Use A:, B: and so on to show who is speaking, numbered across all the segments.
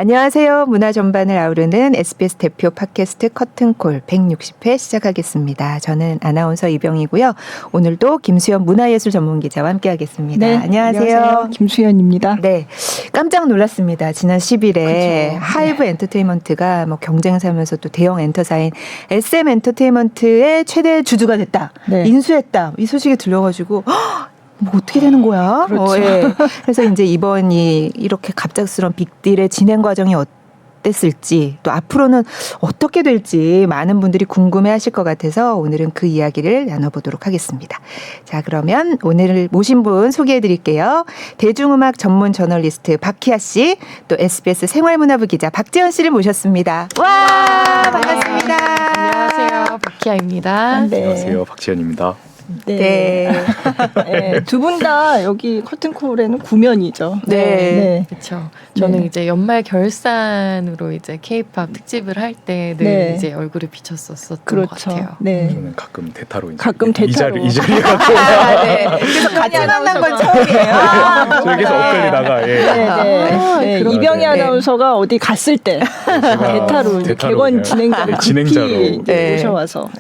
A: 안녕하세요. 문화 전반을 아우르는 SBS 대표 팟캐스트 커튼콜 160회 시작하겠습니다. 저는 아나운서 이병이고요. 오늘도 김수현 문화예술 전문기자와 함께하겠습니다.
B: 네,
A: 안녕하세요.
B: 김수현입니다.
A: 네, 깜짝 놀랐습니다. 지난 10일에
B: 그쵸.
A: 하이브 엔터테인먼트가 뭐 경쟁사면서 또 대형 엔터사인 SM 엔터테인먼트의 최대 주주가 됐다.
B: 네.
A: 인수했다. 이 소식이 들려가지고 뭐 어떻게 되는 거야?
B: 그렇죠.
A: 예. 그래서 이제 이번이 이렇게 갑작스러운 빅딜의 진행 과정이 어땠을지 또 앞으로는 어떻게 될지 많은 분들이 궁금해하실 것 같아서 오늘은 그 이야기를 나눠보도록 하겠습니다. 자, 그러면 오늘 모신 분 소개해드릴게요. 대중음악 전문 저널리스트 박희아 씨, 또 SBS 생활문화부 기자 박지연 씨를 모셨습니다. 와, 반갑습니다.
C: 안녕하세요, 박희아입니다.
B: 네.
D: 안녕하세요, 박지현입니다.
A: 네.
B: 네. 두 분 다 여기 커튼콜에는 구면이죠.
A: 네.
C: 그렇죠. 저는
B: 네.
C: 이제 연말 결산으로 이제 K-팝 특집을 할 때 늘
B: 네.
C: 이제 얼굴을 비쳤었던
B: 그렇죠.
C: 것 같아요.
B: 네.
D: 저는 가끔 대타로
B: 가끔 대타로.
D: 이 자리가
A: 아, 네. 그래서 같이 만난 건 처음이에요.
D: 저기서 엇갈리다가 예.
B: 네.
C: 그렇구나.
B: 이병희
A: 네.
B: 아나운서가 어디 갔을 때 대타로 이제
D: 대타로
B: 개건
D: 그냥
B: 진행자로
D: 진행자로
B: 급히
A: 네.
B: 모셔와서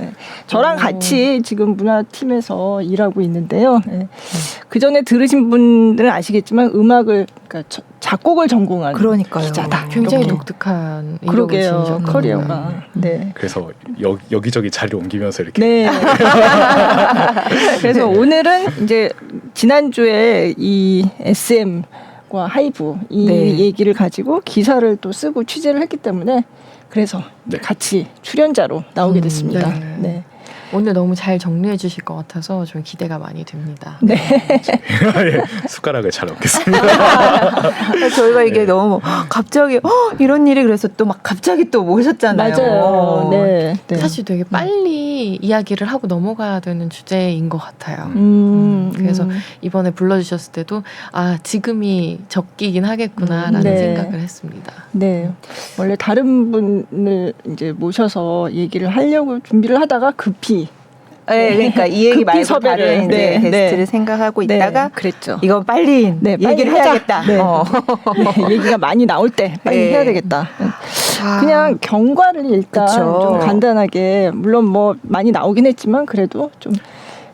B: 저랑 같이 지금 문화팀에서 일하고 있는데요. 그 전에 들으신 분들은 아시겠지만 음악을 그러니까 작곡을 전공한
A: 그러니까요.
B: 기자다.
C: 굉장히
B: 이렇게.
C: 독특한 이력을
B: 그러게요.
C: 지니셨더라고요.
B: 커리어가. 네.
D: 그래서 여기저기 자리를 옮기면서 이렇게
B: 네. 그래서 오늘은 이제 지난주에 이 SM과 하이브 이
A: 네.
B: 얘기를 가지고 기사를 또 쓰고 취재를 했기 때문에 그래서
D: 네.
B: 같이 출연자로 나오게 됐습니다.
C: 네.
B: 네.
C: 오늘 너무 잘 정리해 주실 것 같아서 좀 기대가 많이 됩니다.
B: 네.
D: 예, 숟가락을 잘 얹겠습니다.
A: 저희가 이게 너무 갑자기 이런 일이 그래서 또 막 갑자기 또 모셨잖아요.
B: 맞아요. 네. 네.
C: 사실 되게 빨리 이야기를 하고 넘어가야 되는 주제인 것 같아요. 그래서 이번에 불러주셨을 때도 아 지금이 적기긴 하겠구나라는
B: 네.
C: 생각을 했습니다.
B: 네. 원래 다른 분을 이제 모셔서 얘기를 하려고 준비를 하다가 급히
A: 네, 그러니까 이 얘기
B: 급히
A: 말고
B: 섭외를.
A: 다른 이제
B: 네,
A: 게스트를
B: 네.
A: 생각하고
B: 네,
A: 있다가
B: 그랬죠.
A: 이건 빨리
B: 네, 빨리
A: 얘기를
B: 하자.
A: 해야겠다.
B: 네. 네, 얘기가 많이 나올 때 빨리
A: 네.
B: 해야 되겠다.
A: 아,
B: 그냥 경과를 일단
A: 그쵸.
B: 좀 간단하게 물론 뭐 많이 나오긴 했지만 그래도 좀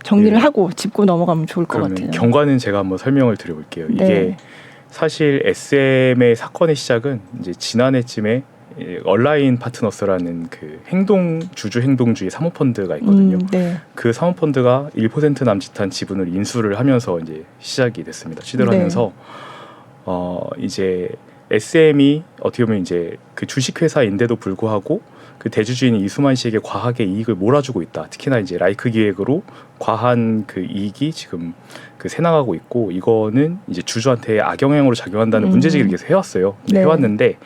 B: 정리를
D: 네.
B: 하고 짚고 넘어가면 좋을 것
D: 그러면
B: 같아요.
D: 경과는 제가 한번 설명을 드려볼게요. 이게
B: 네.
D: 사실 SM의 사건의 시작은 이제 지난해쯤에 얼라인 파트너스라는 그 주주 행동주의 사모펀드가 있거든요.
B: 네.
D: 그 사모펀드가 1% 남짓한 지분을 인수를 하면서 이제 시작이 됐습니다. 시도를
B: 네.
D: 하면서 이제 SM이 어떻게 보면 이제 그 주식회사인데도 불구하고 그 대주주인 이수만 씨에게 과하게 이익을 몰아주고 있다. 특히나 이제 라이크 기획으로 과한 그 이익이 지금 그 새나가고 있고 이거는 이제 주주한테 악영향으로 작용한다는 문제제기를 계속 해왔어요.
B: 네.
D: 해왔는데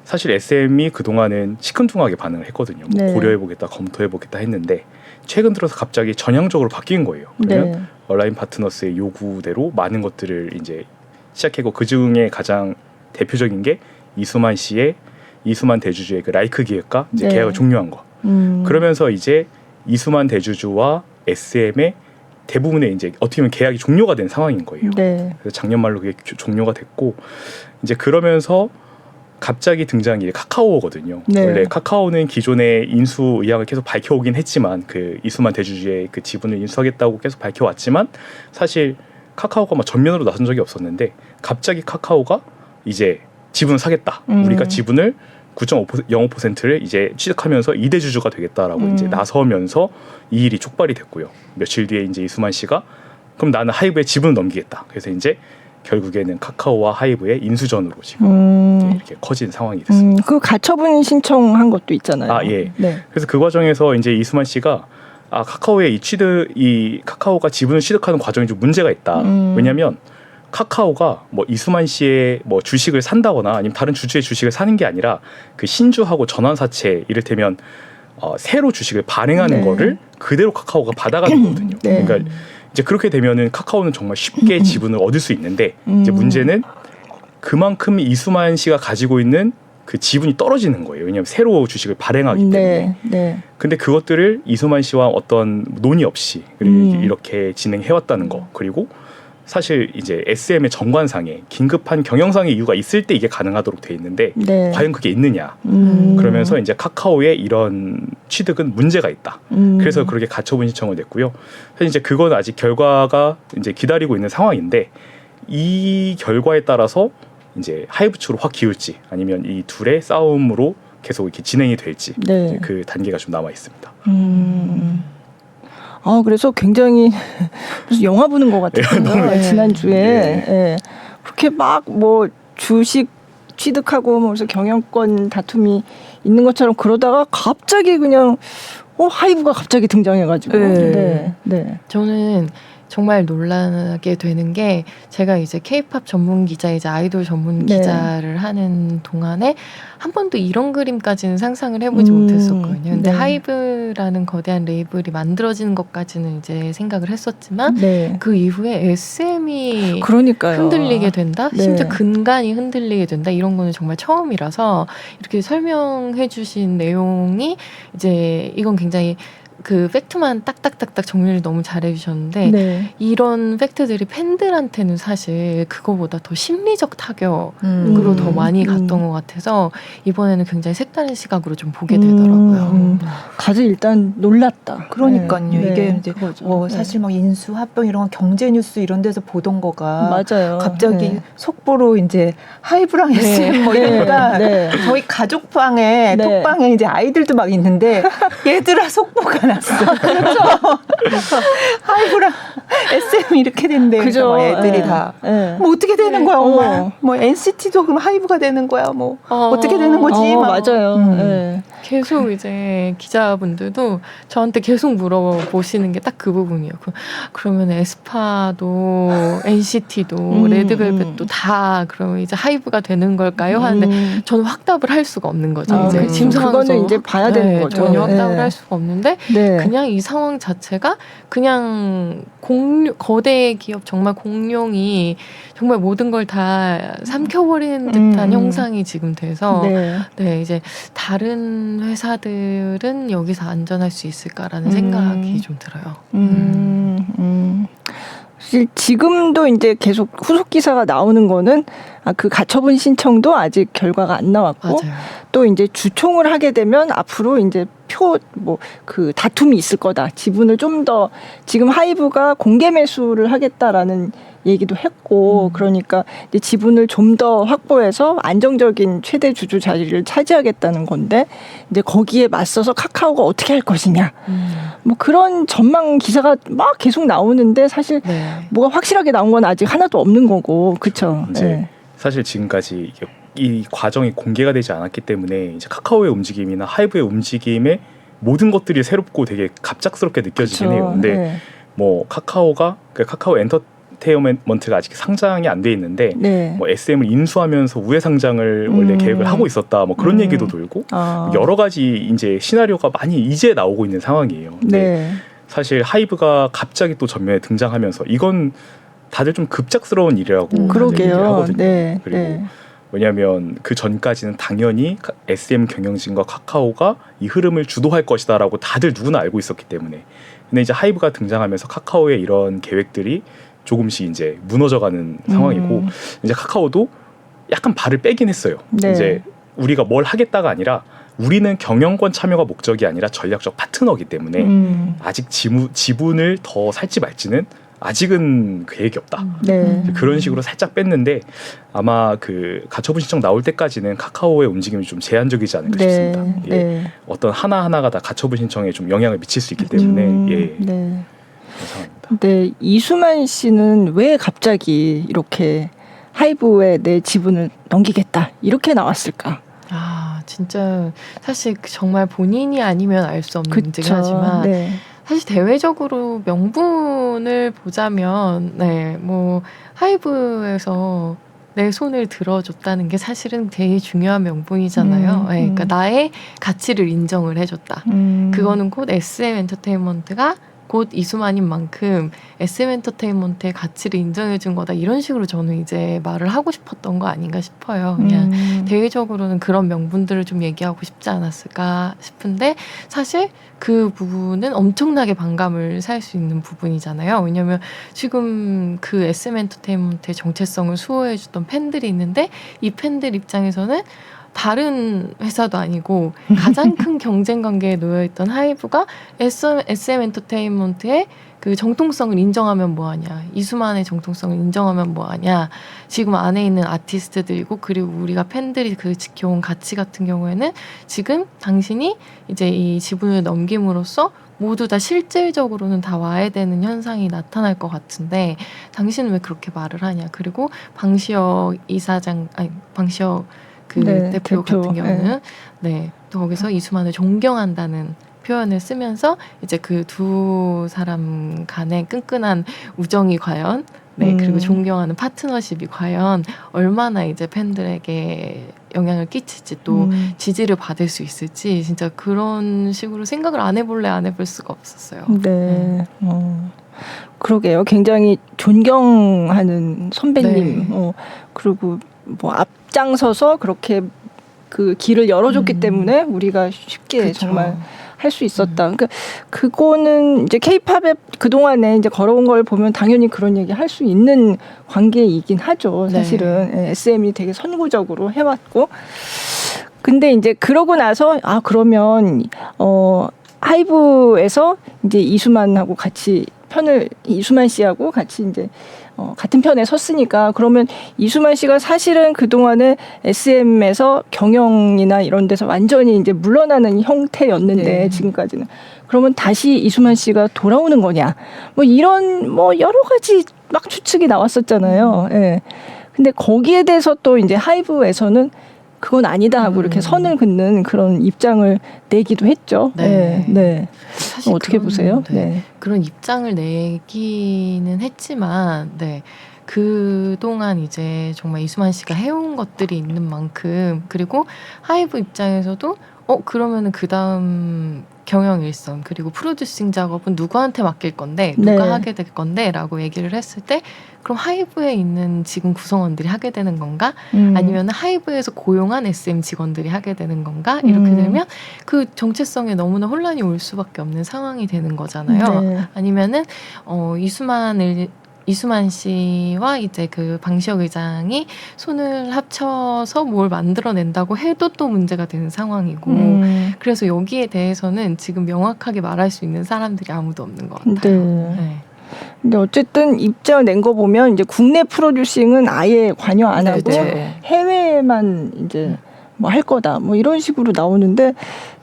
D: 사실 SM이 그동안은 시큰둥하게 반응을 했거든요. 뭐
B: 네.
D: 고려해보겠다, 검토해보겠다 했는데 최근 들어서 갑자기 전향적으로 바뀐 거예요. 그러면
B: 네.
D: 얼라인 파트너스의 요구대로 많은 것들을 이제 시작했고 그 중에 가장 대표적인 게 이수만 대주주의 그 라이크 기획과 이제
B: 네.
D: 계약을 종료한 거. 그러면서 이제 이수만 대주주와 SM의 대부분의 이제 어떻게 보면 계약이 종료가 된 상황인 거예요.
B: 네.
D: 그래서 작년 말로 그게 종료가 됐고 이제 그러면서 갑자기 등장한 게 카카오거든요.
B: 네.
D: 원래 카카오는 기존의 인수 의향을 계속 밝혀오긴 했지만 그 이수만 대주주의 그 지분을 인수하겠다고 계속 밝혀왔지만 사실 카카오가 막 전면으로 나선 적이 없었는데 갑자기 카카오가 이제 지분을 사겠다. 우리가 지분을 9.05%를 이제 취득하면서 2대 주주가 되겠다라고 이제 나서면서 이 일이 촉발이 됐고요. 며칠 뒤에 이제 이수만 씨가 그럼 나는 하이브에 지분을 넘기겠다. 그래서 이제 결국에는 카카오와 하이브의 인수전으로 지금 이렇게 커진 상황이 됐습니다.
B: 그 가처분 신청한 것도 있잖아요.
D: 아, 예.
B: 네.
D: 그래서 그 과정에서 이제 이수만 씨가 카카오의 이 카카오가 지분을 취득하는 과정이 좀 문제가 있다. 왜냐하면 카카오가 뭐 이수만 씨의 뭐 주식을 산다거나 아니면 다른 주주의 주식을 사는 게 아니라 그 신주하고 전환사채 이를테면 새로 주식을 발행하는
B: 네.
D: 거를 그대로 카카오가 받아가는 거거든요.
B: 네.
D: 그러니까 이제 그렇게 되면은 카카오는 정말 쉽게 지분을 얻을 수 있는데 이제 문제는 그만큼 이수만 씨가 가지고 있는 그 지분이 떨어지는 거예요. 왜냐하면 새로 주식을 발행하기 때문에.
B: 네. 네.
D: 근데 그것들을 이수만 씨와 어떤 논의 없이 이렇게 진행해왔다는 거. 그리고 사실 이제 SM의 정관상에 긴급한 경영상의 이유가 있을 때 이게 가능하도록 돼 있는데
B: 네.
D: 과연 그게 있느냐? 그러면서 이제 카카오의 이런 취득은 문제가 있다. 그래서 그렇게 가처분 신청을 냈고요. 사실 이제 그건 아직 결과가 이제 기다리고 있는 상황인데 이 결과에 따라서 이제 하이브 측으로 확 기울지 아니면 이 둘의 싸움으로 계속 이렇게 진행이 될지
B: 네.
D: 이제 그 단계가 좀 남아 있습니다.
B: 그래서 굉장히 무슨 영화 보는 것 같았어요.
C: 네.
B: 지난주에.
D: 네.
B: 예. 그렇게 막 뭐 주식 취득하고 뭐 그래서 경영권 다툼이 있는 것처럼 그러다가 갑자기 그냥 하이브가 갑자기 등장해가지고.
A: 네.
B: 네. 네.
C: 저는 정말 놀라게 되는 게 제가 이제 K-팝 전문 기자이자 아이돌 전문
B: 네.
C: 기자를 하는 동안에 한 번도 이런 그림까지는 상상을 해보지 못했었거든요. 근데
B: 네.
C: 하이브라는 거대한 레이블이 만들어지는 것까지는 이제 생각을 했었지만
B: 네.
C: 그 이후에 SM이
B: 그러니까요.
C: 흔들리게 된다?
B: 네.
C: 심지어 근간이 흔들리게 된다? 이런 거는 정말 처음이라서 이렇게 설명해 주신 내용이 이제 이건 굉장히 그 팩트만 딱딱딱딱 정리를 너무 잘해 주셨는데
B: 네.
C: 이런 팩트들이 팬들한테는 사실 그거보다 더 심리적 타격으로 더 많이 갔던 것 같아서 이번에는 굉장히 색다른 시각으로 좀 보게 되더라고요.
B: 가장 일단 놀랐다.
A: 그러니까요.
B: 네.
A: 이게
B: 네.
A: 이제
B: 그거죠.
A: 사실 막 인수 합병 이런 건 경제 뉴스 이런 데서 보던 거가
B: 맞아요.
A: 갑자기
B: 네.
A: 속보로 이제 하이브랑 SM 뭐 이러니까
B: 네.
A: 저희 가족방에
B: 네.
A: 톡방에 이제 아이들도 막 있는데 얘들아 속보가 났어. 그렇죠. 하이브랑 SM 이렇게 된대.
B: 그죠.
A: 막 애들이
B: 네.
A: 다.
B: 네.
A: 뭐 어떻게 되는 거야, 엄마?
B: 어.
A: 뭐 NCT도 그럼 하이브가 되는 거야, 뭐 어떻게 되는 거지? 막.
B: 맞아요. 네.
C: 계속 이제 기자분들도 저한테 계속 물어보시는 게 딱 그 부분이에요. 그러면 에스파도 NCT도 레드벨벳도 다 그러면 이제 하이브가 되는 걸까요? 하는데 저는 확답을 할 수가 없는 거죠.
B: 아,
C: 이제
B: 그렇죠.
C: 지금 상황에서
B: 그거는 이제 봐야 되는 거죠.
C: 전혀 확답을
B: 네.
C: 할 수가 없는데
B: 네.
C: 그냥 이 상황 자체가 그냥 거대 기업 정말 공룡이 정말 모든 걸 다 삼켜버리는 듯한 형상이 지금 돼서 네, 이제 다른 회사들은 여기서 안전할 수 있을까라는 생각이 좀 들어요.
B: 사실 지금도 이제 계속 후속 기사가 나오는 거는 그 가처분 신청도 아직 결과가 안 나왔고
C: 맞아요.
B: 또 이제 주총을 하게 되면 앞으로 이제 그 다툼이 있을 거다. 지분을 좀 더 지금 하이브가 공개 매수를 하겠다라는 얘기도 했고 그러니까 이제 지분을 좀 더 확보해서 안정적인 최대 주주 자리를 차지하겠다는 건데 이제 거기에 맞서서 카카오가 어떻게 할 것이냐 뭐 그런 전망 기사가 막 계속 나오는데 사실
C: 네.
B: 뭐가 확실하게 나온 건 아직 하나도 없는 거고 그렇죠.
D: 이제 사실 지금까지 이 과정이 공개가 되지 않았기 때문에 이제 카카오의 움직임이나 하이브의 움직임에 모든 것들이 새롭고 되게 갑작스럽게 느껴지긴 해요. 근데 뭐 카카오가 카카오 엔터테인먼트가 아직 상장이 안 돼 있는데 뭐 SM을 인수하면서 우회 상장을 원래 계획을 하고 있었다. 뭐 그런 얘기도 돌고 여러 가지 이제 시나리오가 많이 이제 나오고 있는 상황이에요. 근데 사실 하이브가 갑자기 또 전면에 등장하면서 이건 다들 좀 급작스러운 일이라고 얘기를 하거든요. 그리고 왜냐하면 그 전까지는 당연히 SM 경영진과 카카오가 이 흐름을 주도할 것이다라고 다들 누구나 알고 있었기 때문에. 근데 이제 하이브가 등장하면서 카카오의 이런 계획들이 조금씩 이제 무너져가는 상황이고 이제 카카오도 약간 발을 빼긴 했어요. 이제 우리가 뭘 하겠다가 아니라 우리는 경영권 참여가 목적이 아니라 전략적 파트너이기 때문에 아직 지분을 더 살지 말지는 아직은 계획이 없다. 그런 식으로 살짝 뺐는데 아마 그 가처분 신청 나올 때까지는 카카오의 움직임이 좀 제한적이지 않을까 싶습니다. 어떤 하나하나가 다 가처분 신청에 좀 영향을 미칠 수 있기 때문에 그런 상황입니다.
B: 이수만 씨는 왜 갑자기 이렇게 하이브에 내 지분을 넘기겠다 이렇게 나왔을까?
C: 진짜 사실 정말 본인이 아니면 알 수 없는 문제긴 하지만 사실 대외적으로 명분을 보자면 뭐 하이브에서 내 손을 들어줬다는 게 사실은 되게 중요한 명분이잖아요. 그러니까 나의 가치를 인정을 해줬다. 그거는 곧 SM 엔터테인먼트가 곧 이수만인 만큼 SM 엔터테인먼트의 가치를 인정해준 거다 이런 식으로 저는 이제 말을 하고 싶었던 거 아닌가 싶어요. 그냥 대외적으로는 그런 명분들을 좀 얘기하고 싶지 않았을까 싶은데 사실 그 부분은 엄청나게 반감을 살 수 있는 부분이잖아요. 왜냐하면 지금 그 SM 엔터테인먼트의 정체성을 수호해주던 팬들이 있는데 이 팬들 입장에서는 다른 회사도 아니고 가장 큰 경쟁 관계에 놓여있던 하이브가 SM 엔터테인먼트의 그 정통성을 인정하면 뭐하냐, 이수만의 정통성을 인정하면 뭐하냐, 지금 안에 있는 아티스트들이고 그리고 우리가 팬들이 그 지켜온 가치 같은 경우에는 지금 당신이 이제 이 지분을 넘김으로써 모두 다 실질적으로는 다 와야 되는 현상이 나타날 것 같은데 당신은 왜 그렇게 말을 하냐. 그리고 방시혁 그
B: 네,
C: 대표 같은 경우는 또 거기서 이수만을 존경한다는 표현을 쓰면서 이제 그 두 사람 간의 끈끈한 우정이 과연 그리고 존경하는 파트너십이 과연 얼마나 이제 팬들에게 영향을 끼칠지 또 지지를 받을 수 있을지 진짜 그런 식으로 생각을 안 해볼 수가 없었어요.
B: 네. 그러게요. 굉장히 존경하는 선배님. 그리고 뭐 앞장서서 그렇게 그 길을 열어줬기 때문에 우리가 쉽게
C: 그쵸.
B: 정말 할 수 있었다. 그러니까 그거는 이제 K-팝에 그 동안에 이제 걸어온 걸 보면 당연히 그런 얘기 할 수 있는 관계이긴 하죠. 사실은 SM이 되게 선구적으로 해왔고, 근데 이제 그러고 나서 그러면 하이브에서 이제 이수만하고 같이 이수만 씨하고 같이 이제 같은 편에 섰으니까 그러면 이수만 씨가 사실은 그동안에 SM에서 경영이나 이런 데서 완전히 이제 물러나는 형태였는데 지금까지는 그러면 다시 이수만 씨가 돌아오는 거냐 뭐 이런 뭐 여러 가지 막 추측이 나왔었잖아요. 예. 근데 거기에 대해서 또 이제 하이브에서는 그건 아니다 하고 이렇게 선을 긋는 그런 입장을 내기도 했죠. 네.
C: 사실
B: 어떻게 보세요?
C: 그런 입장을 내기는 했지만, 그동안 이제 정말 이수만 씨가 해온 것들이 있는 만큼, 그리고 하이브 입장에서도, 그러면은 그 다음 경영 일선, 그리고 프로듀싱 작업은 누구한테 맡길 건데, 누가 하게 될 건데, 라고 얘기를 했을 때, 그럼 하이브에 있는 지금 구성원들이 하게 되는 건가? 아니면 하이브에서 고용한 SM 직원들이 하게 되는 건가? 이렇게 되면 그 정체성에 너무나 혼란이 올 수밖에 없는 상황이 되는 거잖아요. 아니면은 이수만 씨와 이제 그 방시혁 의장이 손을 합쳐서 뭘 만들어낸다고 해도 또 문제가 되는 상황이고 그래서 여기에 대해서는 지금 명확하게 말할 수 있는 사람들이 아무도 없는 것 같아요.
B: 근데 어쨌든 입장을 낸 거 보면 이제 국내 프로듀싱은 아예 관여 안 하고 해외만 이제 뭐 할 거다 뭐 이런 식으로 나오는데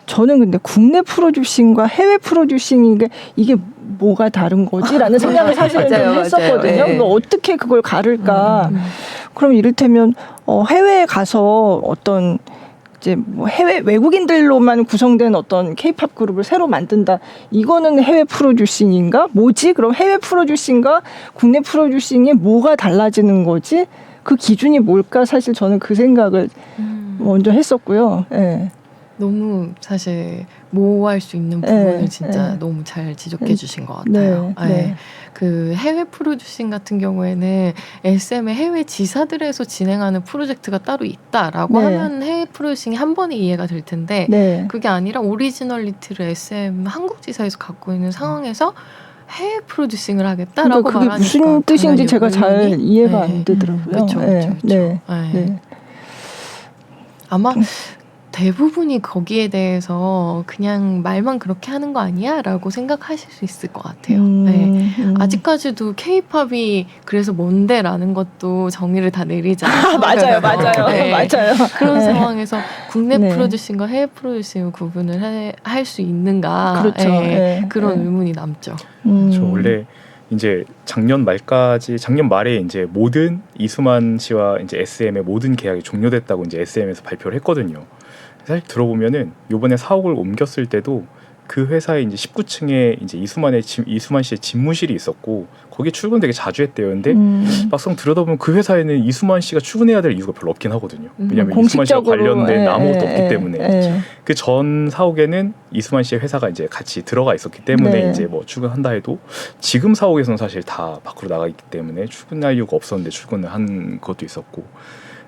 B: 저는 근데 국내 프로듀싱과 해외 프로듀싱이 이게 뭐가 다른 거지라는 생각을 사실 좀 했었거든요. 그러니까 어떻게 그걸 가를까? 그럼 이를테면 해외에 가서 어떤 이제 뭐 해외 외국인들로만 구성된 어떤 K-팝 그룹을 새로 만든다. 이거는 해외 프로듀싱인가? 뭐지? 그럼 해외 프로듀싱과 국내 프로듀싱이 뭐가 달라지는 거지? 그 기준이 뭘까? 사실 저는 그 생각을 먼저 했었고요.
C: 너무 사실 모호할 수 있는 부분을 진짜 너무 잘 지적해 주신 것 같아요. 그 해외 프로듀싱 같은 경우에는 SM의 해외 지사들에서 진행하는 프로젝트가 따로 있다라고 하면 해외 프로듀싱이 한 번에 이해가 될 텐데 그게 아니라 오리지널리티를 SM 한국 지사에서 갖고 있는 상황에서 해외 프로듀싱을 하겠다라고
B: 그게
C: 말하니까
B: 무슨 뜻인지 제가 잘 이해가 안 되더라고요.
C: 그렇죠. 아마 대부분이 거기에 대해서 그냥 말만 그렇게 하는 거 아니야? 라고 생각하실 수 있을 것 같아요. 아직까지도 K-팝이 그래서 뭔데? 라는 것도 정의를 다 내리지 않아요.
B: 맞아요.
C: 그런 상황에서 국내 프로듀싱과 해외 프로듀싱을 구분을 할 수 있는가?
B: 그렇죠.
C: 그런 의문이 남죠.
D: 그렇죠. 원래 이제 작년 말에 이제 모든 이수만 씨와 이제 SM의 모든 계약이 종료됐다고 이제 SM에서 발표를 했거든요. 사실 들어보면은 요번에 사옥을 옮겼을 때도 그 회사에 이제 19층에 이제 이수만 씨의 집무실이 있었고 거기 출근 되게 자주 했대요. 근데 막상 들여다보면 그 회사에는 이수만 씨가 출근해야 될 이유가 별로 없긴 하거든요. 왜냐하면 이수만 씨와 관련된 아무것도 없기 때문에 그 전 사옥에는 이수만 씨의 회사가 이제 같이 들어가 있었기 때문에
B: 네.
D: 이제 뭐 출근한다 해도 지금 사옥에서는 사실 다 밖으로 나가 있기 때문에 출근할 이유가 없었는데 출근을 한 것도 있었고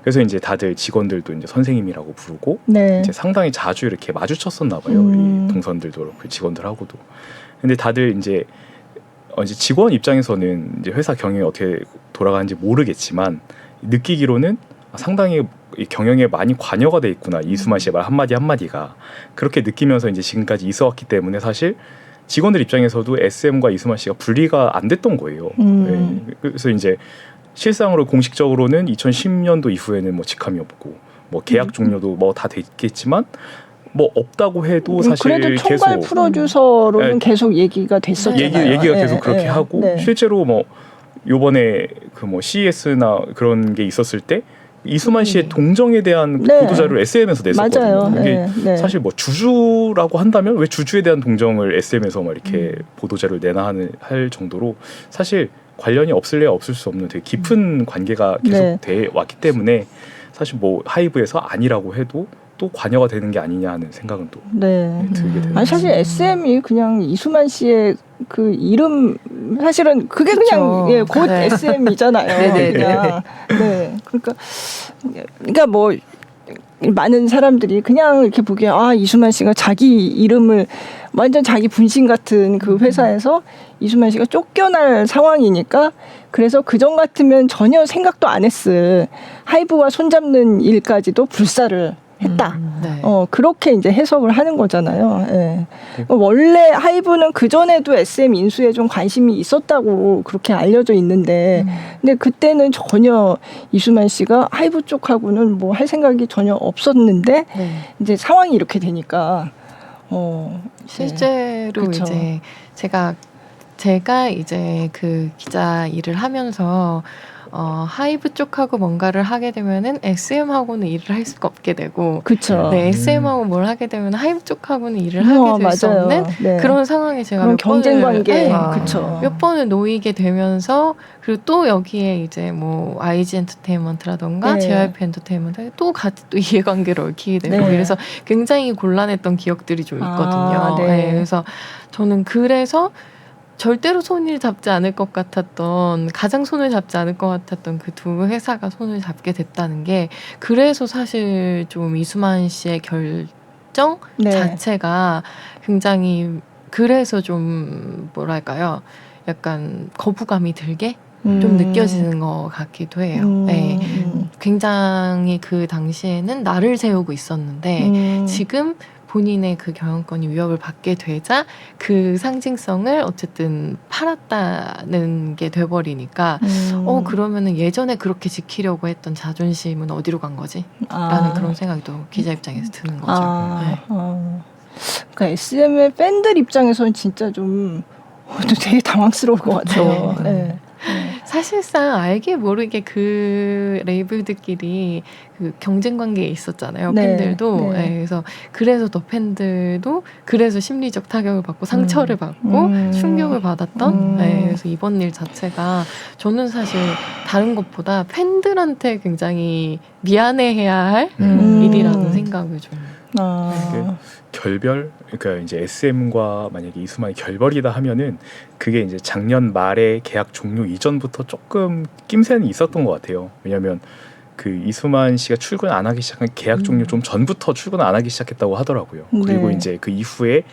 D: 그래서 이제 다들 직원들도 이제 선생님이라고 부르고
B: 네.
D: 이제 상당히 자주 이렇게 마주쳤었나 봐요. 우리 동선들도 그렇고 직원들하고도. 근데 다들 이제 직원 입장에서는 이제 회사 경영이 어떻게 돌아가는지 모르겠지만 느끼기로는 상당히 이 경영에 많이 관여가 돼 있구나. 이수만 씨의 말 한마디 한마디가 그렇게 느끼면서 이제 지금까지 있어왔기 때문에 사실 직원들 입장에서도 SM과 이수만 씨가 분리가 안 됐던 거예요. 네. 그래서 이제 실상으로 공식적으로는 2010년도 이후에는 뭐 직함이 없고 뭐 계약 종료도 뭐 다 됐겠지만 뭐 없다고 해도 사실
B: 그래도 총괄
D: 계속
B: 프로듀서로는 계속 얘기가 됐었잖아요.
D: 얘기가 계속 그렇게 하고
B: 네.
D: 실제로 뭐 요번에 그 뭐 CES나 그런 게 있었을 때 이수만 씨의 동정에 대한 보도자료를 SM에서 냈었거든요.
B: 맞아요.
D: 그게
B: 네.
D: 사실 뭐 주주라고 한다면 왜 주주에 대한 동정을 SM에서 막 이렇게 보도자료를 내나 할 정도로 사실 관련이 없을래야 없을 수 없는 되게 깊은 관계가 계속 돼 왔기 때문에 사실 뭐 하이브에서 아니라고 해도 또 관여가 되는 게 아니냐 하는 생각은 또 들게 되는.
B: 아니 사실 SM이 그냥 이수만 씨의 그 이름 사실은 그게 그냥 곧
C: 네.
B: SM이잖아요. 그냥. 네. 그러니까 뭐 많은 사람들이 그냥 이렇게 보기에 이수만 씨가 자기 이름을 완전 자기 분신 같은 그 회사에서 이수만 씨가 쫓겨날 상황이니까 그래서 그전 같으면 전혀 생각도 안 했을 하이브와 손잡는 일까지도 불사를 했다.
C: 네.
B: 그렇게 이제 해석을 하는 거잖아요. 예. 원래 하이브는 그 전에도 SM 인수에 좀 관심이 있었다고 그렇게 알려져 있는데, 근데 그때는 전혀 이수만 씨가 하이브 쪽하고는 뭐 할 생각이 전혀 없었는데, 이제 상황이 이렇게 되니까,
C: 실제로
B: 그쵸.
C: 이제 제가 이제 그 기자 일을 하면서 하이브 쪽하고 뭔가를 하게 되면은 SM하고는 일을 할 수가 없게 되고,
B: 그렇죠.
C: 네, SM하고 뭘 하게 되면 하이브 쪽하고는 일을 하게 될 수
B: 맞아요.
C: 없는
B: 네.
C: 그런 상황에 제가
B: 그런
C: 몇
B: 경쟁
C: 번을,
B: 관계,
C: 네,
B: 그렇죠.
C: 몇 번을 놓이게 되면서 그리고 또 여기에 이제 뭐 IG 엔터테인먼트라던가
B: 네.
C: JYP 엔터테인먼트 또 같이 또 이해관계를 얽히게 되고
B: 네.
C: 그래서 굉장히 곤란했던 기억들이 좀 있거든요.
B: 네.
C: 네, 그래서 저는 그래서 절대로 손을 잡지 않을 것 같았던 가장 손을 잡지 않을 것 같았던 그 두 회사가 손을 잡게 됐다는 게 그래서 사실 좀 이수만 씨의 결정 자체가 굉장히 그래서 좀 뭐랄까요 약간 거부감이 들게 좀 느껴지는 것 같기도 해요. 네. 굉장히 그 당시에는 나를 세우고 있었는데 지금 본인의 그 경영권이 위협을 받게 되자 그 상징성을 어쨌든 팔았다는 게 돼버리니까 그러면은 예전에 그렇게 지키려고 했던 자존심은 어디로 간 거지? 라는 그런 생각이 또 기자 입장에서 드는 거죠. 네.
B: 그러니까 SM의 팬들 입장에서는 진짜 좀 되게 당황스러울 것 같아요. 네.
C: 사실상 알게 모르게 그 레이블들끼리 그 경쟁 관계에 있었잖아요. 팬들도. 네, 그래서 더 팬들도 그래서 심리적 타격을 받고 상처를 받고 충격을 받았던. 네, 그래서 이번 일 자체가 저는 사실 다른 것보다 팬들한테 굉장히 미안해해야 할 일이라는 생각을 좀.
D: 결별, 그러니까 이제 SM과 만약에 이수만이 결별이다 하면은 그게 이제 작년 말에 계약 종료 이전부터 조금 낌새는 있었던 것 같아요. 왜냐하면 그 이수만 씨가 출근 안 하기 시작한 계약 종료 좀 전부터 출근 안 하기 시작했다고 하더라고요. 그리고 이제 그 이후에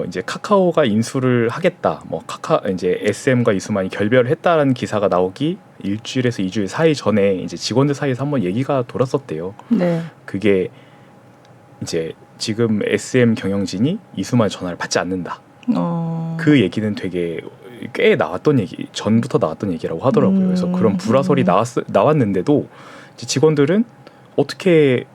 D: 이제 카카오가 인수를 하겠다. 뭐 이제 SM과 이수만이 결별을 했다라는 기사가 나오기 일주일에서 2주일 사이 전에 이제 직원들 사이에서 한번 얘기가 돌았었대요.
B: 네.
D: 그게 이제 지금 SM 경영진이 이수만의 전화를 받지 않는다. 그 얘기는 되게 꽤 나왔던 얘기, 전부터 나왔던 얘기라고 하더라고요. 그래서 그런 불화설이 나왔는데도 이제 직원들은 어떻게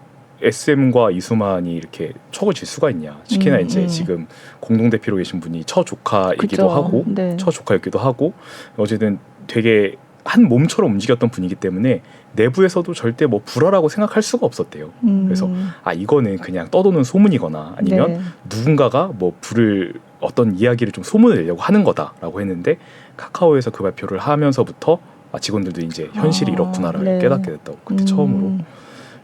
D: SM과 이수만이 이렇게 척을 질 수가 있냐. 특히나 이제 지금 공동대표로 계신 분이 처조카이기도 하고, 처조카였기도 하고, 어쨌든 되게 한 몸처럼 움직였던 분이기 때문에 내부에서도 절대 뭐 불화라고 생각할 수가 없었대요. 그래서 이거는 그냥 떠도는 소문이거나 아니면 누군가가 뭐 불을 어떤 이야기를 좀 소문을 내려고 하는 거다라고 했는데 카카오에서 그 발표를 하면서부터 직원들도 이제 현실이 이렇구나를
B: 네.
D: 깨닫게 됐다고 그때 처음으로.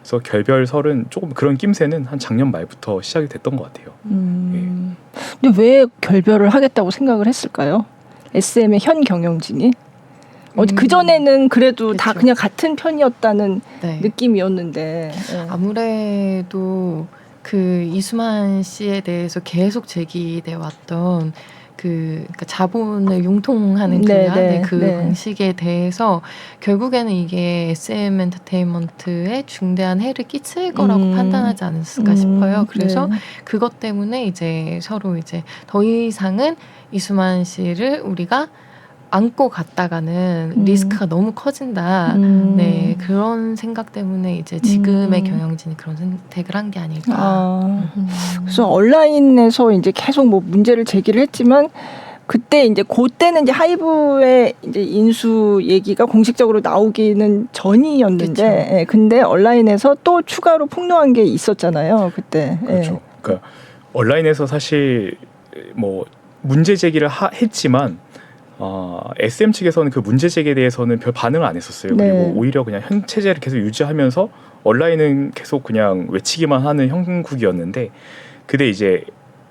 D: 그래서 결별설은 조금 그런 낌새는 한 작년 말부터 시작이 됐던 것 같아요.
B: 근데 왜 결별을 하겠다고 생각을 했을까요? SM의 현 경영진이 그 전에는 그래도 다
C: 그쵸.
B: 그냥 같은 편이었다는
C: 네.
B: 느낌이었는데
C: 아무래도 그 이수만 씨에 대해서 계속 제기돼 왔던 그러니까 자본을 융통하는
B: 네,
C: 분야
B: 네,
C: 그
B: 네.
C: 방식에 대해서 결국에는 이게 SM 엔터테인먼트에 중대한 해를 끼칠 거라고 판단하지 않았을까 싶어요. 그래서
B: 네.
C: 그것 때문에 이제 서로 이제 더 이상은 이수만 씨를 우리가 안고 갔다가는 리스크가 너무 커진다. 네, 그런 생각 때문에 이제 지금의 경영진이 그런 선택을 한 게 아닐까.
B: 그래서 온라인에서 이제 계속 뭐 문제를 제기를 했지만 그때 이제 그때는 이제 하이브의 이제 인수 얘기가 공식적으로 나오기는 전이었는데,
C: 그쵸.
B: 예, 근데 온라인에서 또 추가로 폭로한 게 있었잖아요, 그때.
D: 그렇죠. 그러니까 온라인에서 사실 뭐 문제 제기를 했지만 SM 측에서는 그 문제 제기에 대해서는 별 반응을 안 했었어요.
B: 네.
D: 그리고 오히려 그냥 현 체제를 계속 유지하면서 온라인은 계속 그냥 외치기만 하는 형국이었는데, 근데 이제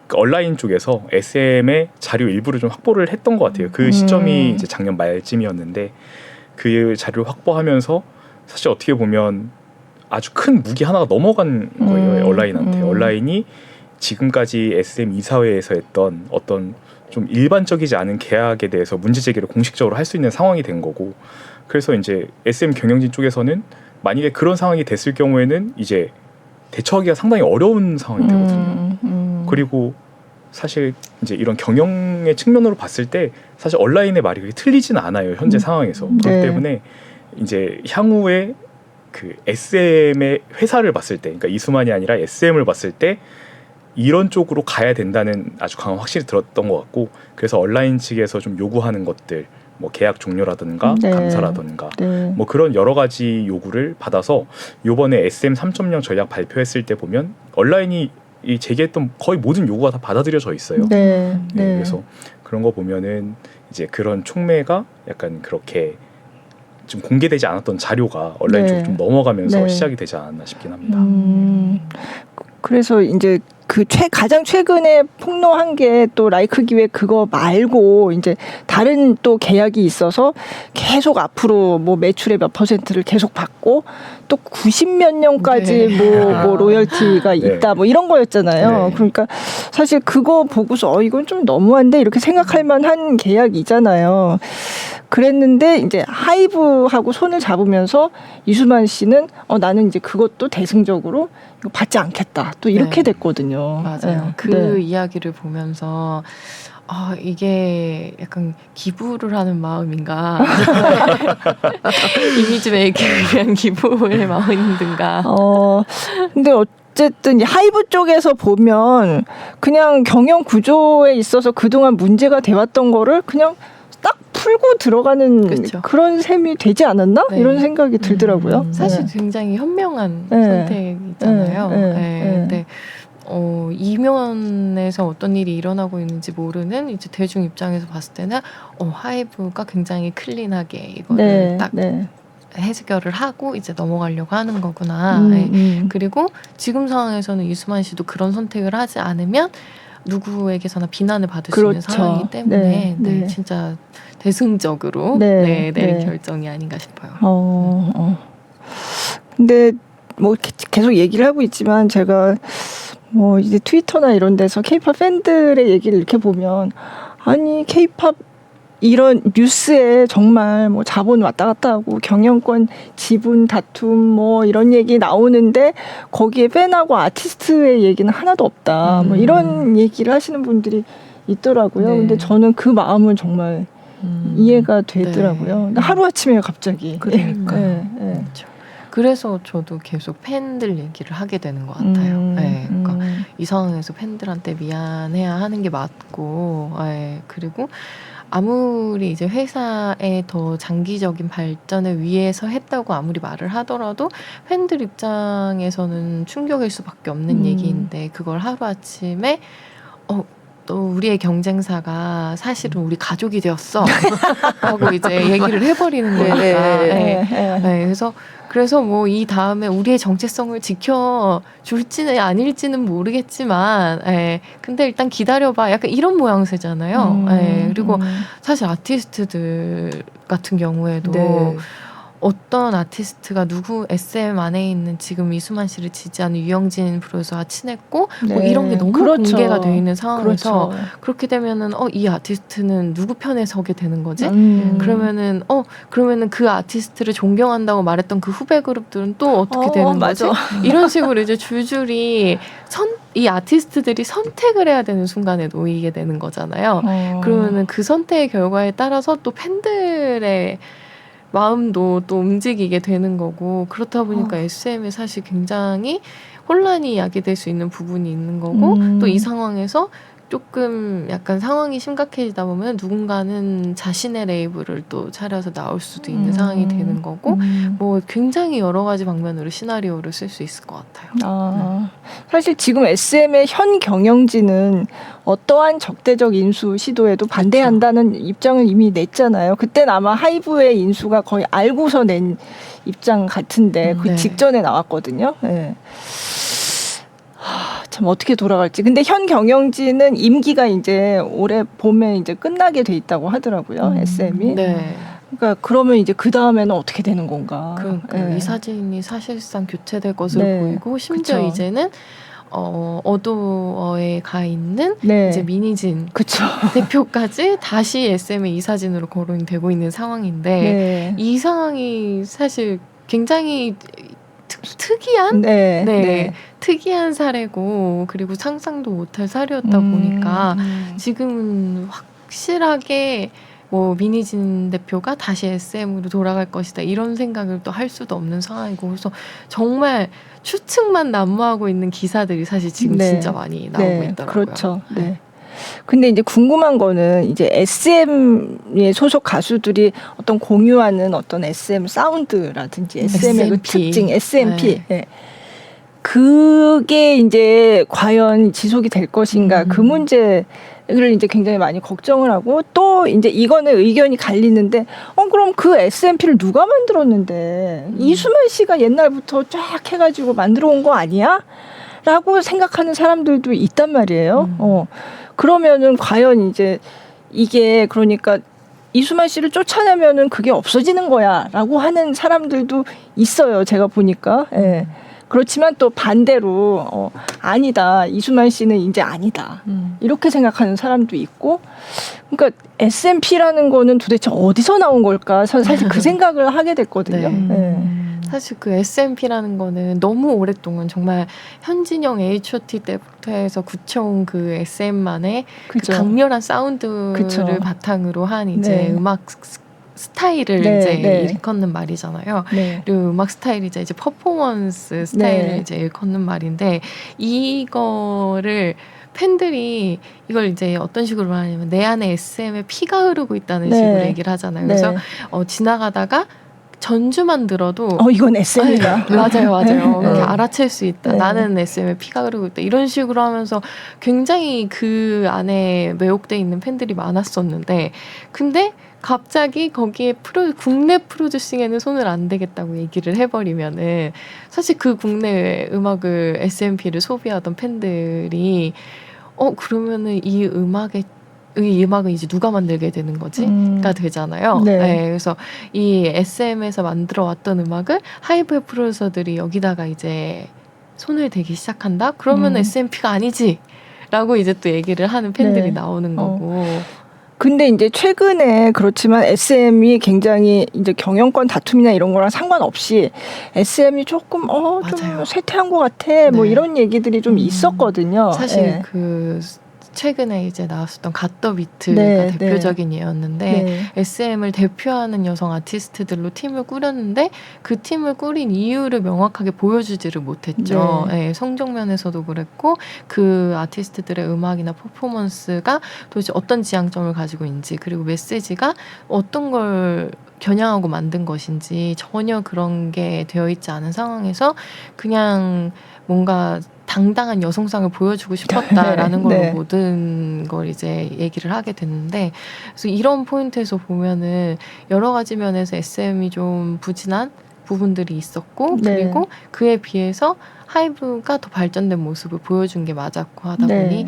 D: 그 온라인 쪽에서 SM의 자료 일부를 좀 확보를 했던 것 같아요. 그 시점이 이제 작년 말쯤이었는데 그 자료를 확보하면서 사실 어떻게 보면 아주 큰 무기 하나가 넘어간 거예요. 온라인한테. 온라인이 지금까지 SM 이사회에서 했던 어떤 좀 일반적이지 않은 계약에 대해서 문제 제기를 공식적으로 할 수 있는 상황이 된 거고, 그래서 이제 SM 경영진 쪽에서는 만약에 그런 상황이 됐을 경우에는 이제 대처하기가 상당히 어려운 상황이 되거든요. 그리고 사실 이제 이런 경영의 측면으로 봤을 때 사실 온라인의 말이 그렇게 틀리지는 않아요, 현재 상황에서. 그렇기
B: 네.
D: 때문에 이제 향후에 그 SM의 회사를 봤을 때, 그러니까 이수만이 아니라 SM을 봤을 때 이런 쪽으로 가야 된다는 아주 강한 확실히 들었던 것 같고, 그래서 온라인 측에서 좀 요구하는 것들, 뭐 계약 종료라든가
B: 네.
D: 감사라든가
B: 네.
D: 뭐 그런 여러 가지 요구를 받아서 요번에 SM 3.0 전략 발표했을 때 보면 온라인이 이 제기했던 거의 모든 요구가 다 받아들여져 있어요.
B: 네.
D: 네, 그래서 그런 거 보면은 이제 그런 촉매가 약간 그렇게 좀 공개되지 않았던 자료가 온라인
B: 네.
D: 쪽으로 좀 넘어가면서
B: 네.
D: 시작이 되지 않았나 싶긴 합니다.
B: 그래서 이제 그 가장 최근에 폭로한 게 또 라이크 기획 그거 말고 이제 다른 또 계약이 있어서 계속 앞으로 뭐 매출의 몇 %를 계속 받고 또 90몇 년까지
C: 네.
B: 뭐 로열티가
D: 네.
B: 있다 뭐 이런 거였잖아요.
D: 네.
B: 그러니까 사실 그거 보고서 이건 좀 너무한데 이렇게 생각할 만한 계약이잖아요. 그랬는데 이제 하이브하고 손을 잡으면서 이수만 씨는 나는 이제 그것도 대승적으로 이거 받지 않겠다. 또 이렇게
C: 네.
B: 됐거든요.
C: 맞아요.
B: 네.
C: 그
B: 네.
C: 이야기를 보면서 이게 약간 기부를 하는 마음인가 이미지 메이킹을 위한 기부의 마음인가.
B: 근데 어쨌든 이 하이브 쪽에서 보면 그냥 경영 구조에 있어서 그동안 문제가 돼왔던 거를 그냥 딱 풀고 들어가는
C: 그쵸.
B: 그런 셈이 되지 않았나?
C: 네.
B: 이런 생각이 들더라고요.
C: 사실
B: 네.
C: 굉장히 현명한
B: 네.
C: 선택이잖아요.
B: 네.
C: 네. 근데 이면에서 어떤 일이 일어나고 있는지 모르는 이제 대중 입장에서 봤을 때는 하이브가 굉장히 클린하게 이거를
B: 네.
C: 딱
B: 네.
C: 해결을 하고 이제 넘어가려고 하는 거구나. 그리고 지금 상황에서는 이수만 씨도 그런 선택을 하지 않으면 누구에게서나 비난을 받을 수 있는
B: 그렇죠.
C: 상황이기 때문에
B: 네. 네.
C: 진짜 대승적으로
B: 네.
C: 내린
B: 네.
C: 결정이 아닌가 싶어요.
B: 근데 뭐 계속 얘기를 하고 있지만 제가 뭐 이제 트위터나 이런 데서 케이팝 팬들의 얘기를 이렇게 보면 아니 케이팝 이런 뉴스에 정말 뭐 자본 왔다 갔다 하고 경영권 지분 다툼 뭐 이런 얘기 나오는데 거기에 팬하고 아티스트의 얘기는 하나도 없다. 뭐 이런 얘기를 하시는 분들이 있더라고요.
C: 네.
B: 근데 저는 그 마음은 정말 이해가 되더라고요.
C: 네.
B: 하루아침에 갑자기.
C: 그러니까요.
B: 네.
C: 그렇죠. 그래서 저도 계속 팬들 얘기를 하게 되는 것 같아요. 네, 그러니까 이 상황에서 팬들한테 미안해야 하는 게 맞고, 그리고 아무리 이제 회사의 더 장기적인 발전을 위해서 했다고 아무리 말을 하더라도 팬들 입장에서는 충격일 수밖에 없는 얘기인데 그걸 하루아침에 또 우리의 경쟁사가 사실은 우리 가족이 되었어 하고 이제 얘기를 해버리는 거니까. 네, 그래서 뭐 이 다음에 우리의 정체성을 지켜줄지는 아닐지는 모르겠지만, 근데 일단 기다려봐. 약간 이런 모양새잖아요. 그리고 사실 아티스트들 같은 경우에도
B: 네.
C: 어떤 아티스트가 누구 SM 안에 있는 지금 이수만 씨를 지지하는 유영진 프로듀서와 친했고 뭐
B: 네.
C: 이런 게 너무
B: 그렇죠.
C: 공개가 돼 있는 상황에서
B: 그렇죠.
C: 그렇게 되면은 이 아티스트는 누구 편에 서게 되는 거지? 그러면은 그 아티스트를 존경한다고 말했던 그 후배 그룹들은 또 어떻게 되는 거지?
B: 맞아.
C: 이런 식으로 이제 줄줄이 이 아티스트들이 선택을 해야 되는 순간에 놓이게 되는 거잖아요. 그러면은 그 선택의 결과에 따라서 또 팬들의 마음도 또 움직이게 되는 거고, 그렇다 보니까 SM이 사실 굉장히 혼란이 야기될 수 있는 부분이 있는 거고, 또 이 상황에서 조금 약간 상황이 심각해지다 보면 누군가는 자신의 레이블을 또 차려서 나올 수도 있는 상황이 되는 거고, 뭐 굉장히 여러 가지 방면으로 시나리오를 쓸 수 있을 것 같아요.
B: 사실 지금 SM의 현 경영진은 어떠한 적대적 인수 시도에도 반대한다는 입장을 이미 냈잖아요. 그때는 아마 하이브의 인수가 거의 알고서 낸 입장 같은데 그
C: 네.
B: 직전에 나왔거든요. 네. 참 어떻게 돌아갈지. 근데 현 경영진은 임기가 이제 올해 봄에 이제 끝나게 돼 있다고 하더라고요. SM이.
C: 네.
B: 그러니까 그러면 이제 그 다음에는 어떻게 되는 건가?
C: 그러니까 이 사진이 사실상 교체될 것으로
B: 네.
C: 보이고, 심지어
B: 그쵸.
C: 이제는 어도어에 가 있는
B: 네.
C: 이제 민희진
B: 그쵸.
C: 대표까지 다시 SM의 이 사진으로 거론이 되고 있는 상황인데,
B: 네.
C: 이 상황이 사실 굉장히 특이한
B: 네.
C: 네, 특이한 사례고, 그리고 상상도 못할 사례였다 보니까 지금은 확실하게 뭐 민희진 대표가 다시 SM으로 돌아갈 것이다 이런 생각을 또 할 수도 없는 상황이고, 그래서 정말 추측만 난무하고 있는 기사들이 사실 지금
B: 네.
C: 진짜 많이 나오고 있더라고요.
B: 그렇죠. 네. 근데 이제 궁금한 거는 이제 SM의 소속 가수들이 어떤 공유하는 어떤 SM 사운드라든지 SM의 그
C: SMP.
B: 특징, SMP.
C: 네.
B: 네. 그게 이제 과연 지속이 될 것인가 그 문제를 이제 굉장히 많이 걱정을 하고, 또 이제 이거는 의견이 갈리는데 그럼 그 SMP를 누가 만들었는데 이수만 씨가 옛날부터 쫙 해가지고 만들어 온 거 아니야? 라고 생각하는 사람들도 있단 말이에요. 그러면은 과연 이제 이게 그러니까 이수만 씨를 쫓아내면은 그게 없어지는 거야라고 하는 사람들도 있어요. 제가 보니까. 예. 그렇지만 또 반대로 아니다. 이수만 씨는 이제 아니다. 이렇게 생각하는 사람도 있고. 그러니까 SMP라는 거는 도대체 어디서 나온 걸까? 사실 그 생각을 하게 됐거든요.
C: 네.
B: 예.
C: 사실 그 SMP라는 거는 너무 오랫동안 정말 현진영 H.O.T 때부터 해서 굳혀온 그 SM만의 그
B: 그죠.
C: 강렬한 사운드를
B: 그쵸.
C: 바탕으로 한 이제
B: 네.
C: 음악 스타일을
B: 네,
C: 이제
B: 네.
C: 일컫는 말이잖아요.
B: 네.
C: 그리고 음악 스타일이자 이제 퍼포먼스 스타일을
B: 네.
C: 이제 일컫는 말인데, 이거를 팬들이 이걸 이제 어떤 식으로 말하냐면 내 안에 SM의 피가 흐르고 있다는
B: 네.
C: 식으로 얘기를 하잖아요. 그래서
B: 네.
C: 지나가다가 전주만 들어도
B: 이건 SM이다.
C: 네, 맞아요.
B: 네.
C: 이렇게 알아챌 수 있다.
B: 네.
C: 나는 SM의 피가 흐르고 있다. 이런 식으로 하면서 굉장히 그 안에 매혹돼 있는 팬들이 많았었는데, 근데 갑자기 거기에 국내 프로듀싱에는 손을 안 대겠다고 얘기를 해버리면은 사실 그 국내 음악을 SMP를 소비하던 팬들이 그러면은 이 음악은 이제 누가 만들게 되는 거지?가 되잖아요.
B: 네.
C: 네, 그래서 이 SM에서 만들어 왔던 음악을 하이브 프로듀서들이 여기다가 이제 손을 대기 시작한다? 그러면 SMP가 아니지!라고 이제 또 얘기를 하는 팬들이
B: 네.
C: 나오는 거고.
B: 근데 이제 최근에 그렇지만 SM이 굉장히 이제 경영권 다툼이나 이런 거랑 상관없이 SM이 조금 좀
C: 맞아요.
B: 쇠퇴한 것 같아. 뭐
C: 네.
B: 이런 얘기들이 좀 있었거든요.
C: 사실
B: 네.
C: 그 최근에 이제 나왔었던 갓더 비트가
B: 네,
C: 대표적인 예였는데,
B: 네.
C: SM을 대표하는 여성 아티스트들로 팀을 꾸렸는데 그 팀을 꾸린 이유를 명확하게 보여주지를 못했죠.
B: 네.
C: 네, 성적면에서도 그랬고, 그 아티스트들의 음악이나 퍼포먼스가 도대체 어떤 지향점을 가지고 있는지, 그리고 메시지가 어떤 걸 겨냥하고 만든 것인지 전혀 그런 게 되어 있지 않은 상황에서 그냥 뭔가 당당한 여성상을 보여주고 싶었다라는 걸로
B: 네.
C: 모든 걸 이제 얘기를 하게 됐는데, 그래서 이런 포인트에서 보면은 여러 가지 면에서 SM이 좀 부진한 부분들이 있었고,
B: 네.
C: 그리고 그에 비해서 하이브가 더 발전된 모습을 보여준 게 맞았고 하다
B: 네.
C: 보니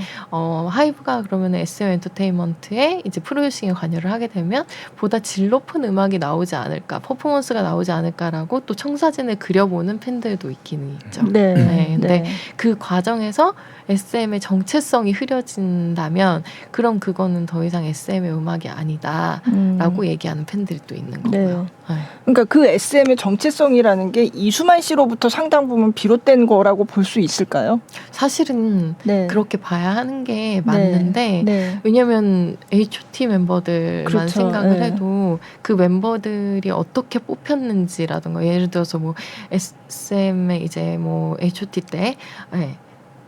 C: 하이브가 그러면 SM 엔터테인먼트에 이제 프로듀싱에 관여를 하게 되면 보다 질 높은 음악이 나오지 않을까, 퍼포먼스가 나오지 않을까라고 또 청사진을 그려보는 팬들도 있기는 있죠.
B: 네.
C: 네, 근데
B: 네.
C: 그 과정에서 SM의 정체성이 흐려진다면 그럼 그거는 더 이상 SM의 음악이 아니다라고 얘기하는 팬들이 또 있는 거고요. 네.
B: 그러니까 그 SM의 정체성이라는 게 이수만 씨로부터 상당 부분 비롯된 거라고 볼 수 있을까요?
C: 사실은
B: 네.
C: 그렇게 봐야 하는 게 맞는데
B: 네.
C: 왜냐면 H.O.T 멤버들만
B: 그렇죠.
C: 생각을
B: 네.
C: 해도 그 멤버들이 어떻게 뽑혔는지라든가, 예를 들어서 뭐 SM의 이제 뭐 H.O.T 때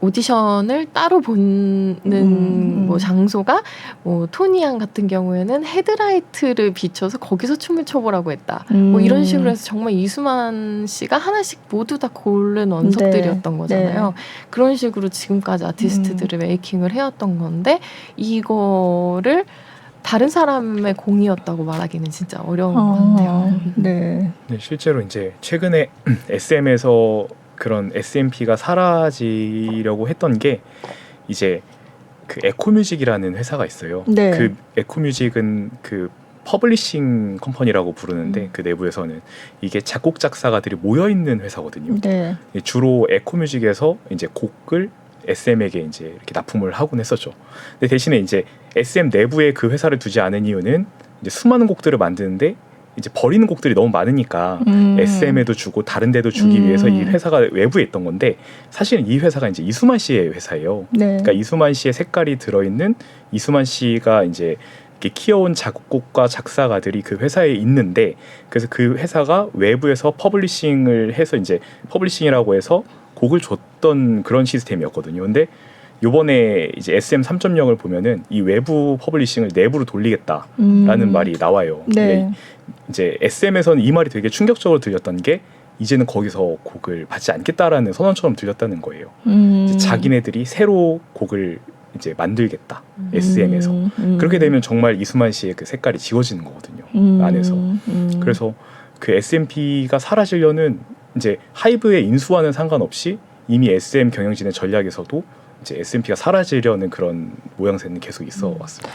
C: 오디션을 따로 보는 뭐 장소가 뭐 토니양 같은 경우에는 헤드라이트를 비춰서 거기서 춤을 춰보라고 했다. 뭐 이런 식으로 해서 정말 이수만 씨가 하나씩 모두 다 고른 원석들이었던 거잖아요.
B: 네.
C: 그런 식으로 지금까지 아티스트들을 메이킹을 해왔던 건데 이거를 다른 사람의 공이었다고 말하기는 진짜 어려운 것 같아요.
B: 네.
D: 네, 실제로 이제 최근에 SM에서 그런 SMP가 사라지려고 했던 게 이제 그 에코뮤직이라는 회사가 있어요.
B: 네.
D: 그 에코뮤직은 그 퍼블리싱 컴퍼니라고 부르는데 그 내부에서는 이게 작곡 작사가들이 모여 있는 회사거든요.
B: 네.
D: 주로 에코뮤직에서 이제 곡을 SM에게 이제 이렇게 납품을 하곤 했었죠. 근데 대신에 이제 SM 내부에 그 회사를 두지 않은 이유는 이제 수많은 곡들을 만드는데 이제 버리는 곡들이 너무 많으니까 SM에도 주고 다른 데도 주기 위해서 이 회사가 외부에 있던 건데, 사실은 이 회사가 이제 이수만 씨의 회사예요.
B: 네.
D: 그러니까 이수만 씨의 색깔이 들어있는, 이수만 씨가 이제 이렇게 키워온 작곡가 작사가들이 그 회사에 있는데, 그래서 그 회사가 외부에서 퍼블리싱을 해서 이제 퍼블리싱이라고 해서 곡을 줬던 그런 시스템이었거든요. 근데 요번에 이제 SM 3.0을 보면은 이 외부 퍼블리싱을 내부로 돌리겠다라는 말이 나와요.
B: 네.
D: 이제 SM에서는 이 말이 되게 충격적으로 들렸던 게 이제는 거기서 곡을 받지 않겠다라는 선언처럼 들렸다는 거예요. 이제 자기네들이 새로 곡을 이제 만들겠다. SM에서. 그렇게 되면 정말 이수만 씨의 그 색깔이 지워지는 거거든요. 안에서. 그래서 그 SMP가 사라지려는 이제 하이브의 인수와는 상관없이 이미 SM 경영진의 전략에서도 이제 SMP가 사라지려는 그런 모양새는 계속 있어 왔습니다.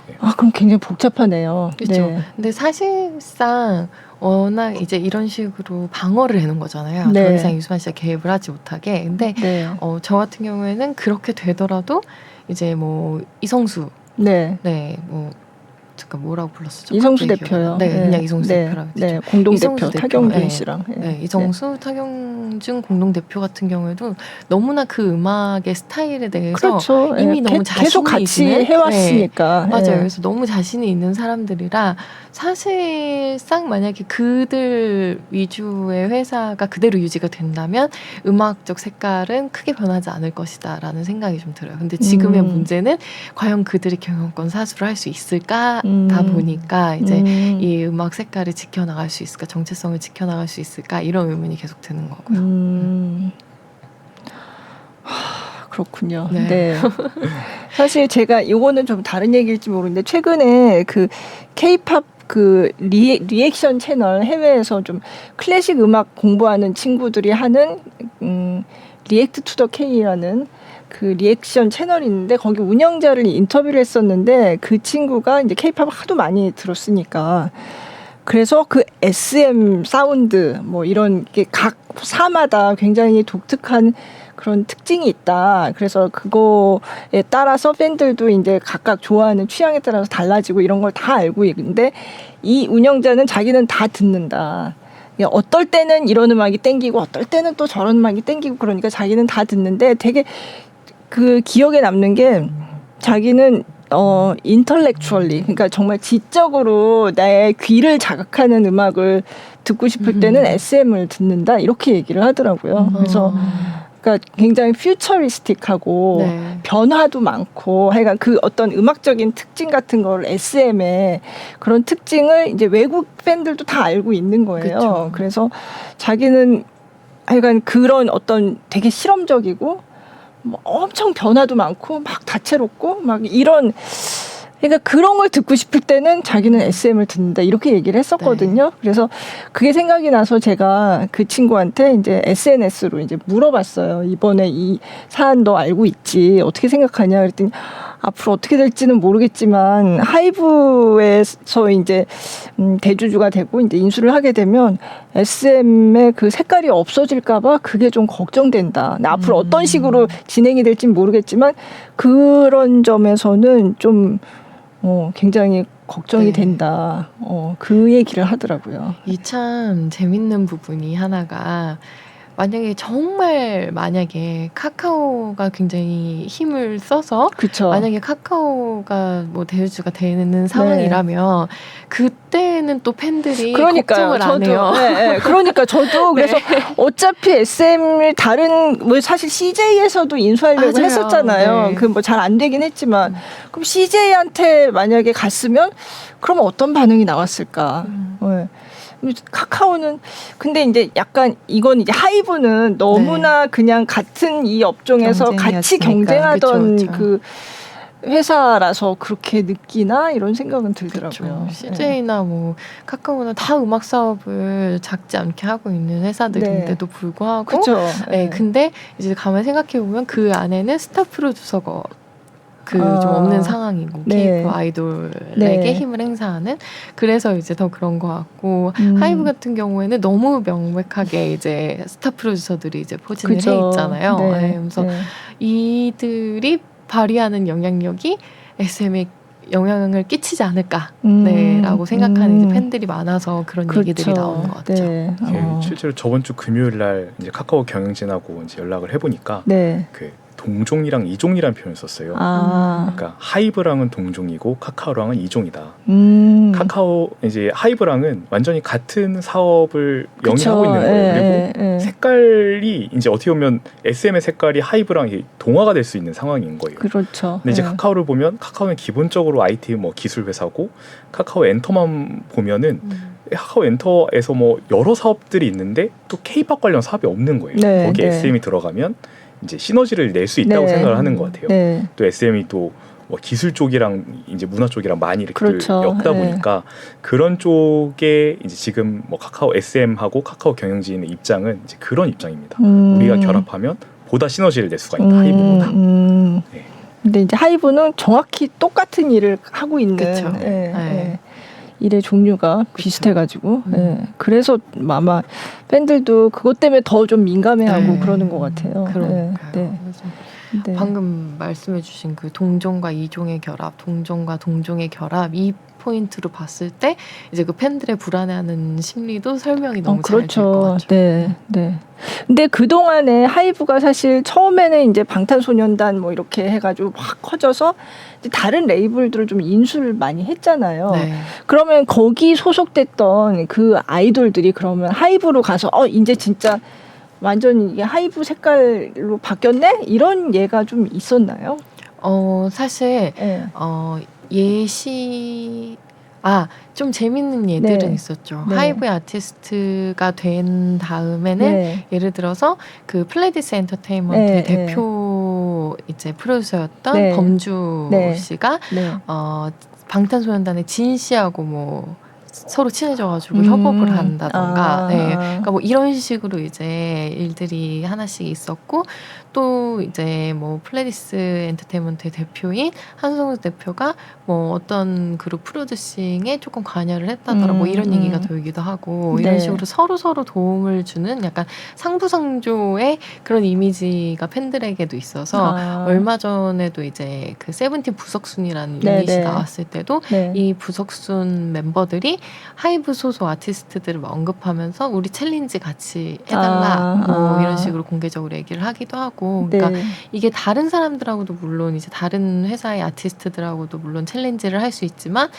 D: 네.
B: 아, 그럼 굉장히 복잡하네요.
C: 그렇죠.
B: 네.
C: 근데 사실상 워낙 이제 이런 식으로 방어를 해놓은 거잖아요.
B: 네.
C: 더 이상 이수만 씨가 개입을 하지 못하게. 근데
B: 네.
C: 저 같은 경우에는 그렇게 되더라도 이제 뭐 이성수,
B: 네.
C: 뭐 잠깐 뭐라고 불렀었죠?
B: 이성수
C: 갑자기
B: 대표요.
C: 기억이 안 나요. 네, 그냥 이성수 대표라고 했죠.
B: 네, 공동
C: 이성수
B: 대표
C: 대표.
B: 타경준
C: 네.
B: 씨랑.
C: 네, 이정수, 타경준 공동 대표 같은 경우에도 너무나 그 음악의 스타일에 대해서
B: 그렇죠.
C: 이미 너무
B: 계속 같이
C: 자신이
B: 해왔으니까.
C: 맞아요.
B: 네.
C: 그래서 너무 자신이 있는 사람들이라 사실상 만약에 그들 위주의 회사가 그대로 유지가 된다면 음악적 색깔은 크게 변하지 않을 것이다라는 생각이 좀 들어요. 근데 지금의 문제는 과연 그들이 경영권 사수를 할 수 있을까? 다 보니까 이제 이 음악 색깔을 지켜나갈 수 있을까? 정체성을 지켜나갈 수 있을까? 이런 의문이 계속 드는 거고요.
B: 그렇군요.
C: 네.
B: 네. 사실 제가 이거는 좀 다른 얘기일지 모르는데 최근에 그 K-팝 그 리액션 채널 해외에서 좀 클래식 음악 공부하는 친구들이 하는 리액트 투 더 K라는 그 리액션 채널이 있는데 거기 운영자를 인터뷰를 했었는데 그 친구가 이제 K-팝을 하도 많이 들었으니까 그래서 그 SM 사운드 뭐 이런 게 각 사마다 굉장히 독특한 그런 특징이 있다. 그래서 그거에 따라서 팬들도 이제 각각 좋아하는 취향에 따라서 달라지고 이런 걸 다 알고 있는데 이 운영자는 자기는 다 듣는다. 어떨 때는 이런 음악이 땡기고 어떨 때는 또 저런 음악이 땡기고 그러니까 자기는 다 듣는데 되게 그 기억에 남는 게 자기는 인터렉추얼리 그러니까 정말 지적으로 나의 귀를 자극하는 음악을 듣고 싶을 때는 SM을 듣는다 이렇게 얘기를 하더라고요. 그래서 그러니까 굉장히 퓨처리스틱하고
C: 네.
B: 변화도 많고 하여간 그 어떤 음악적인 특징 같은 걸 SM의 그런 특징을 이제 외국 팬들도 다 알고 있는 거예요.
C: 그쵸.
B: 그래서 자기는 하여간 그런 어떤 되게 실험적이고 뭐 엄청 변화도 많고 막 다채롭고 막 이런 그러니까 그런 걸 듣고 싶을 때는 자기는 SM을 듣는다 이렇게 얘기를 했었거든요.
C: 네.
B: 그래서 그게 생각이 나서 제가 그 친구한테 이제 SNS로 이제 물어봤어요. 이번에 이 사안 너 알고 있지? 어떻게 생각하냐? 그랬더니 앞으로 어떻게 될지는 모르겠지만 하이브에서 이제 대주주가 되고 이제 인수를 하게 되면 SM의 그 색깔이 없어질까봐 그게 좀 걱정된다. 앞으로 어떤 식으로 진행이 될지는 모르겠지만 그런 점에서는 좀 굉장히 걱정이
C: 네.
B: 된다. 그 얘기를 하더라고요.
C: 이 참 재밌는 부분이 하나가 만약에 카카오가 굉장히 힘을 써서
B: 그렇죠.
C: 만약에 카카오가 뭐 대주주가 되는 상황이라면 그때는 또 팬들이
B: 그러니까요.
C: 걱정을 안
B: 저도,
C: 해요.
B: 네. 그러니까 저도 그래서 어차피 SM을 다른 뭐 사실 CJ에서도 인수하려고
C: 맞아요.
B: 했었잖아요.
C: 네.
B: 그 뭐 잘 안 되긴 했지만 그럼 CJ한테 만약에 갔으면 그러면 어떤 반응이 나왔을까? 네. 카카오는 근데 이제 약간 이건 이제 하이브는 너무나 그냥 같은 이 업종에서 같이
A: 경쟁이었으니까.
B: 경쟁하던
C: 그쵸, 그쵸.
B: 그 회사라서 그렇게 느끼나 이런 생각은 들더라고요.
C: 그렇죠. CJ나 뭐 카카오나 다 음악 사업을 작지 않게 하고 있는 회사들인데도 불구하고
B: 그렇죠.
C: 네, 근데 이제 가만히 생각해 보면 그 안에는 스타 프로듀서가 좀 없는 상황이고
B: 네.
C: K-pop 아이돌에게
B: 네.
C: 힘을 행사하는 그래서 이제 더 그런 것 같고 하이브 같은 경우에는 너무 명백하게 이제 스타 프로듀서들이 이제 포진을
B: 그죠.
C: 해 있잖아요.
B: 네.
C: 네, 그래서 이들이 발휘하는 영향력이 SM에 영향을 끼치지 않을까, 네라고 생각하는 이제 팬들이 많아서 그런 얘기들이 나오는 것 같죠.
B: 네.
D: 실제로 저번 주 금요일 날 이제 카카오 경영진하고 이제 연락을 해보니까
B: 네.
D: 그 동종이랑 이종이라는 표현을 썼어요.
B: 아.
D: 그러니까 하이브랑은 동종이고 카카오랑은 이종이다. 카카오 이제 하이브랑은 완전히 같은 사업을 영위하고 있는 거예요. 그리고 색깔이 이제 어떻게 보면 SM의 색깔이 하이브랑 동화가 될 수 있는 상황인 거예요.
B: 그렇죠.
D: 근데 이제 카카오를 보면 카카오는 기본적으로 IT 뭐 기술 회사고 카카오 엔터만 보면은 카카오 엔터에서 뭐 여러 사업들이 있는데 또 K-pop 관련 사업이 없는 거예요.
B: 네,
D: 거기에
B: 네.
D: SM이 들어가면 이제 시너지를 낼 수 있다고
B: 네.
D: 생각을 하는 것 같아요.
B: 네.
D: 또 SM이 또 뭐 기술 쪽이랑 이제 문화 쪽이랑 많이 이렇게
B: 그렇죠.
D: 엮다
B: 네.
D: 보니까 그런 쪽에 이제 지금 뭐 카카오 SM하고 카카오 경영진의 입장은 이제 그런 입장입니다. 우리가 결합하면 보다 시너지를 낼 수가 있다. 하이브보다. 네.
B: 근데 이제 하이브는 정확히 똑같은 일을 하고 있는
C: 그쵸.
B: 예,
C: 네.
B: 예. 일의 종류가 비슷해가지고 예. 그래서 아마 팬들도 그것 때문에 더 좀 민감해하고
C: 네.
B: 그러는 것 같아요.
C: 그러니까요.
B: 네.
C: 그래서
B: 네.
C: 방금 말씀해주신 그 동종과 이종의 결합, 동종과 동종의 결합 이 포인트로 봤을 때 이제 그 팬들의 불안해하는 심리도 설명이 너무 잘 될 것
B: 그렇죠.
C: 같죠.
B: 네, 네. 근데 그 동안에 하이브가 사실 처음에는 이제 방탄소년단 뭐 이렇게 해가지고 확 커져서 이제 다른 레이블들을 좀 인수를 많이 했잖아요.
C: 네.
B: 그러면 거기 소속됐던 그 아이돌들이 그러면 하이브로 가서 이제 진짜 완전 이게 하이브 색깔로 바뀌었네? 이런 예가 좀 있었나요?
C: 사실
B: 네.
C: 좀 재밌는 예들은
B: 네.
C: 있었죠.
B: 네.
C: 하이브의 아티스트가 된 다음에는
B: 네.
C: 예를 들어서 그 플레디스 엔터테인먼트
B: 네,
C: 대표 이제 프로듀서였던
B: 네.
C: 범주
B: 네.
C: 씨가
B: 네.
C: 방탄소년단의 진 씨하고 뭐 서로 친해져가지고 협업을 한다던가, 네, 그러니까 뭐 이런 식으로 이제 일들이 하나씩 있었고 또 이제 뭐 플레디스 엔터테인먼트의 대표인 한성수 대표가 뭐 어떤 그룹 프로듀싱에 조금 관여를 했다더라 뭐 이런 얘기가 돌기도 하고 이런
B: 네.
C: 식으로 서로 도움을 주는 약간 상부상조의 그런 이미지가 팬들에게도 있어서 얼마 전에도 이제 그 세븐틴 부석순이라는
B: 네,
C: 유닛이
B: 네.
C: 나왔을 때도
B: 네.
C: 이 부석순 멤버들이 하이브 소속 아티스트들을 막 언급하면서 우리 챌린지 같이 해달라 뭐 이런 식으로 공개적으로 얘기를 하기도 하고 그러니까
B: 네.
C: 이게 다른 사람들하고도 물론 이제 다른 회사의 아티스트들하고도 물론 챌린지를 할 수 있지만